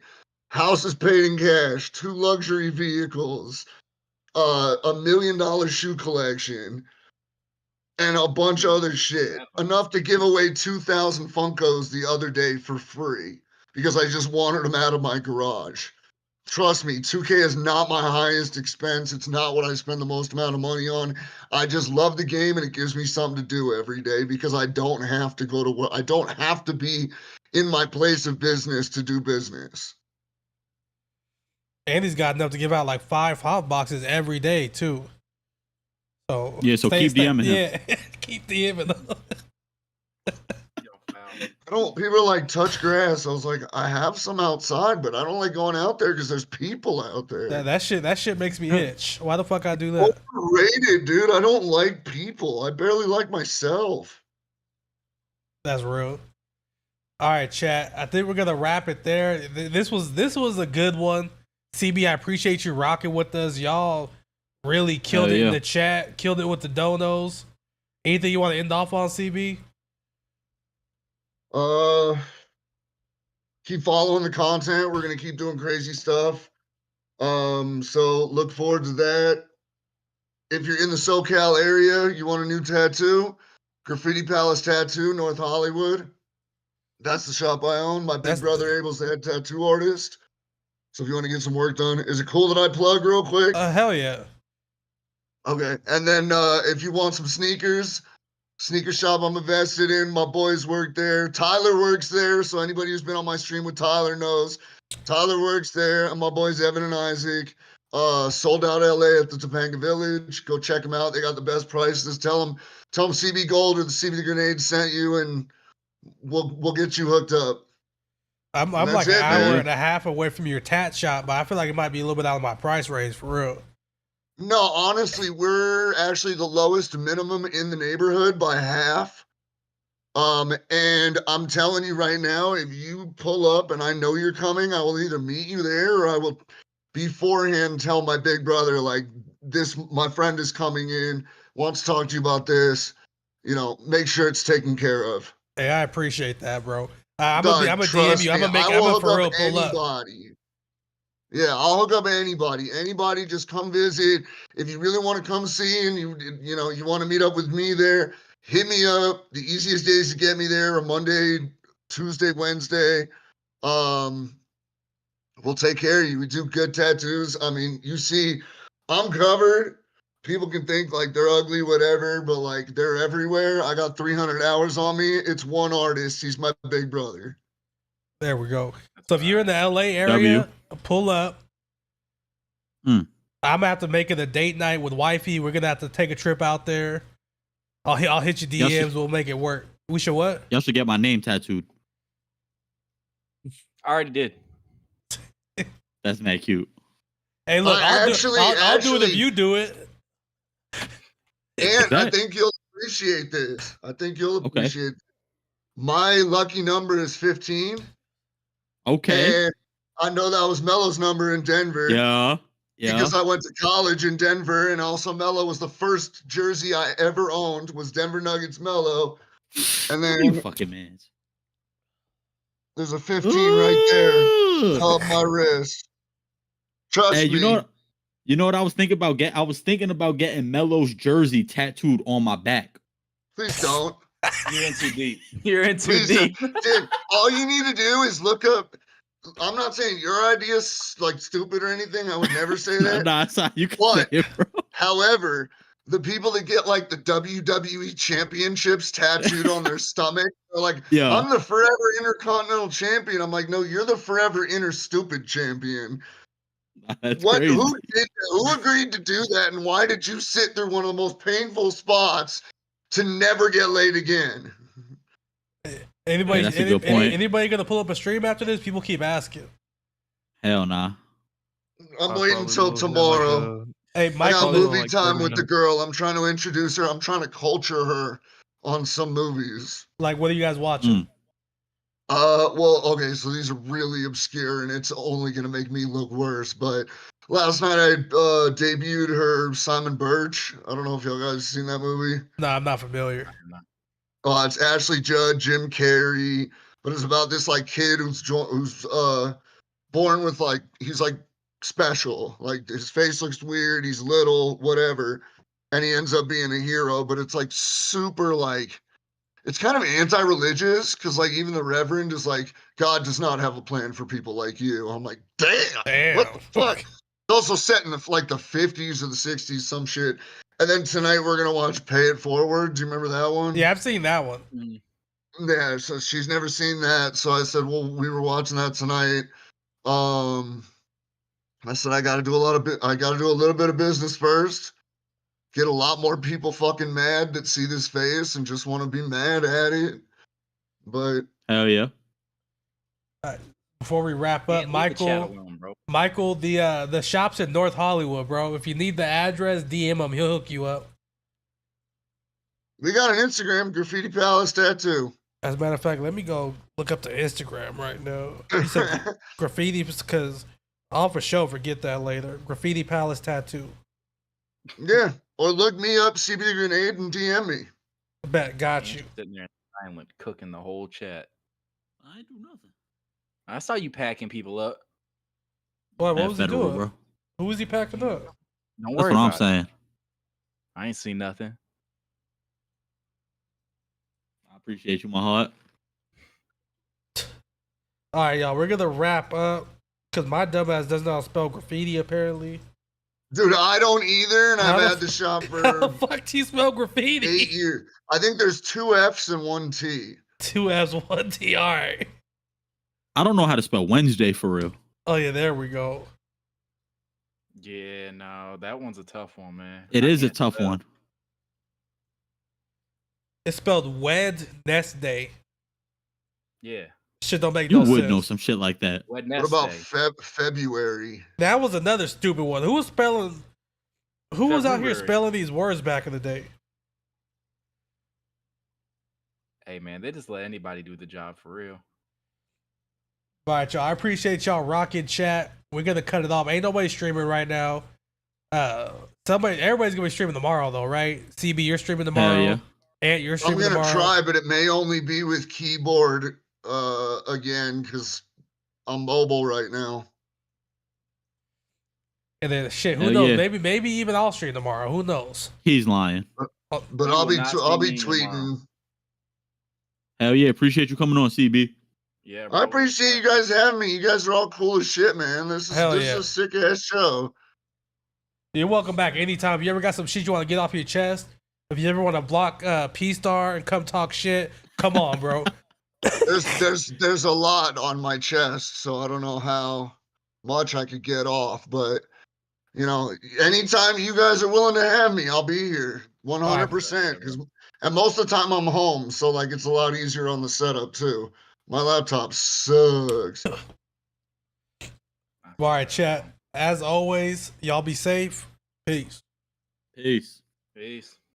House is paid in cash, 2 luxury vehicles, $1 million shoe collection, and a bunch of other shit. Enough to give away 2,000 Funkos the other day for free because I just wanted them out of my garage. Trust me, 2K is not my highest expense. It's not what I spend the most amount of money on. I just love the game and it gives me something to do every day because I don't have to go to work. I don't have to be in my place of business to do business. And he's got enough to give out like 5 hot boxes every day too. So yeah, so keep DMing him. Yeah, keep DMing him. People are like, touch grass. I was like, I have some outside, but I don't like going out there because there's people out there. That shit makes me itch. Why the fuck I do that? Overrated, dude. I don't like people. I barely like myself. That's real. All right, chat. I think we're gonna wrap it there. This was a good one. CB, I appreciate you rocking with us. Y'all really killed it in the chat. Killed it with the donos. Anything you want to end off on, CB? Keep following the content. We're gonna keep doing crazy stuff. So look forward to that. If you're in the SoCal area, you want a new tattoo, Graffiti Palace Tattoo, North Hollywood. That's the shop I own. My big brother Abel's the head tattoo artist. So if you want to get some work done, is it cool that I plug real quick? Hell yeah. Okay. And then if you want some sneakers, sneaker shop I'm invested in. My boys work there. Tyler works there. So anybody who's been on my stream with Tyler knows. Tyler works there. And my boys Evan and Isaac. Sold out LA at the Topanga Village. Go check them out. They got the best prices. Tell them CB Gold or the CBTheGrenade sent you, and we'll get you hooked up. I'm like an hour and a half away from your tat shop, but I feel like it might be a little bit out of my price range for real. No, honestly, we're actually the lowest minimum in the neighborhood by half. And I'm telling you right now, if you pull up and I know you're coming, I will either meet you there or I will beforehand tell my big brother, like, this, my friend is coming in, wants to talk to you about this, make sure it's taken care of. Hey, I appreciate that, bro. I'm gonna DM you. I'm gonna for real pull up. Yeah, I'll hook up anybody. Anybody, just come visit. If you really want to come see and you want to meet up with me there, hit me up. The easiest days to get me there are Monday, Tuesday, Wednesday. We'll take care of you. We do good tattoos. I mean, you see, I'm covered. People can think like they're ugly, whatever, but like they're everywhere. I got 300 hours on me. It's one artist. He's my big brother. There we go. So if you're in the LA area, pull up. I'm gonna have to make it a date night with wifey. We're gonna have to take a trip out there. I'll hit you DMs. We'll make it work. We should what? Y'all should get my name tattooed. I already did. That's not cute. Hey, look, I'll do it if you do it. And I think you'll appreciate this. Appreciate it. My lucky number is 15. Okay. And I know that was Melo's number in Denver. Yeah. Because I went to college in Denver, and also Melo was the first jersey I ever owned was Denver Nuggets Melo. And then you fucking man. There's a 15 right there on my wrist. Trust me. You know what? You know what I was thinking about I was thinking about getting Melo's jersey tattooed on my back. Please don't. You're in too deep. You're in too Please, deep. dude. All you need to do is look up. I'm not saying your idea's like stupid or anything. I would never say that. Nah, it's not, you can But, say it, bro. however, the people that get like the WWE championships tattooed on their stomach are like, Yeah. I'm the forever intercontinental champion. I'm like, no, you're the forever inner stupid champion. That's What? crazy. Who did that? Who agreed to do that? And why did you sit through one of the most painful spots to never get laid again? Anybody, that's a good point. Anybody gonna pull up a stream after this? People keep asking. Hell nah. I'm I waiting probably till will. tomorrow. Hey, I got Michael, probably movie like time 30 with the minutes. girl. I'm trying to introduce her. I'm trying to culture her on some movies. like, what are you guys watching? Well, okay, so these are really obscure and it's only gonna make me look worse. But last night I debuted her Simon Birch. I don't know if y'all guys seen that movie. No, I'm not familiar. It's Ashley Judd, Jim Carrey, but it's about this like kid who's born with like he's like special. Like his face looks weird, he's little, whatever, and he ends up being a hero. But it's like super like it's kind of anti-religious because like even the Reverend is like God does not have a plan for people like you. I'm like, damn. What the fuck? It's also set in the 50s or the 60s, some shit. And then tonight we're gonna watch Pay It Forward. Do you remember that one? Yeah, I've seen that one. Yeah, so she's never seen that. So I said, well, we were watching that tonight. I said I gotta do a little bit of business first. Get a lot more people fucking mad that see this face and just want to be mad at it. But Hell yeah. Before we wrap up, Can't leave the chat Michael, alone, bro. Michael, the shop's in North Hollywood, bro. If you need the address, DM him. He'll hook you up. we got an Instagram, Graffiti Palace Tattoo. As a matter of fact, let me go look up the Instagram right now. You said graffiti because I'll for sure forget that later. Graffiti Palace Tattoo. Yeah, or look me up, CBTheGrenade, and DM me. Bet, got you. Sitting there silent, cooking the whole chat. I do nothing. I saw you packing people up. What was he Federal, doing? bro. Who was he packing up? Don't That's worry what I'm about it. saying. I ain't seen nothing. I appreciate you, my heart. All right, y'all. We're gonna wrap up because my dumbass does not spell graffiti apparently. Dude, I don't either, and How I've the had the shop How the for fuck do you spell graffiti? 8 years. I think there's 2 F's and 1 T. 2 F's, 1 T. All right. I don't know how to spell Wednesday for real. Oh yeah, there we go. Yeah, no, that one's a tough one, man. It I is a can't tough spell. one. It's spelled Wednesday. Yeah. Shit don't make You no would sense. know some shit like that. What about Wednesday. February? That was another stupid one. Who was spelling? Who was out here February. spelling these words back in the day? Hey, man, they just let anybody do the job for real. All right, y'all. I appreciate y'all rocking chat. We're gonna cut it off. Ain't nobody streaming right now. Everybody's gonna be streaming tomorrow, though, right? CB, you're streaming tomorrow. Hell yeah. Ant, you're I'm streaming gonna tomorrow. try, but it may only be with keyboard again because I'm mobile right now. And then shit, who Hell knows? yeah. Maybe even I'll stream tomorrow. Who knows? He's lying. But You I'll will be not I'll see be me tomorrow. tweeting. Hell yeah. Appreciate you coming on, CB. Yeah, bro. I appreciate you guys having me. You guys are all cool as shit, man. This Hell is yeah. a sick ass show. You're welcome back anytime. If you ever got some shit you want to get off your chest, if you ever want to block P-Star and come talk shit, come on, bro. There's a lot on my chest, so I don't know how much I could get off, but you know, anytime you guys are willing to have me, I'll be here 100%. Because and most of the time I'm home, so like it's a lot easier on the setup too. My laptop sucks. All right, chat. As always, y'all be safe. Peace. Peace. Peace.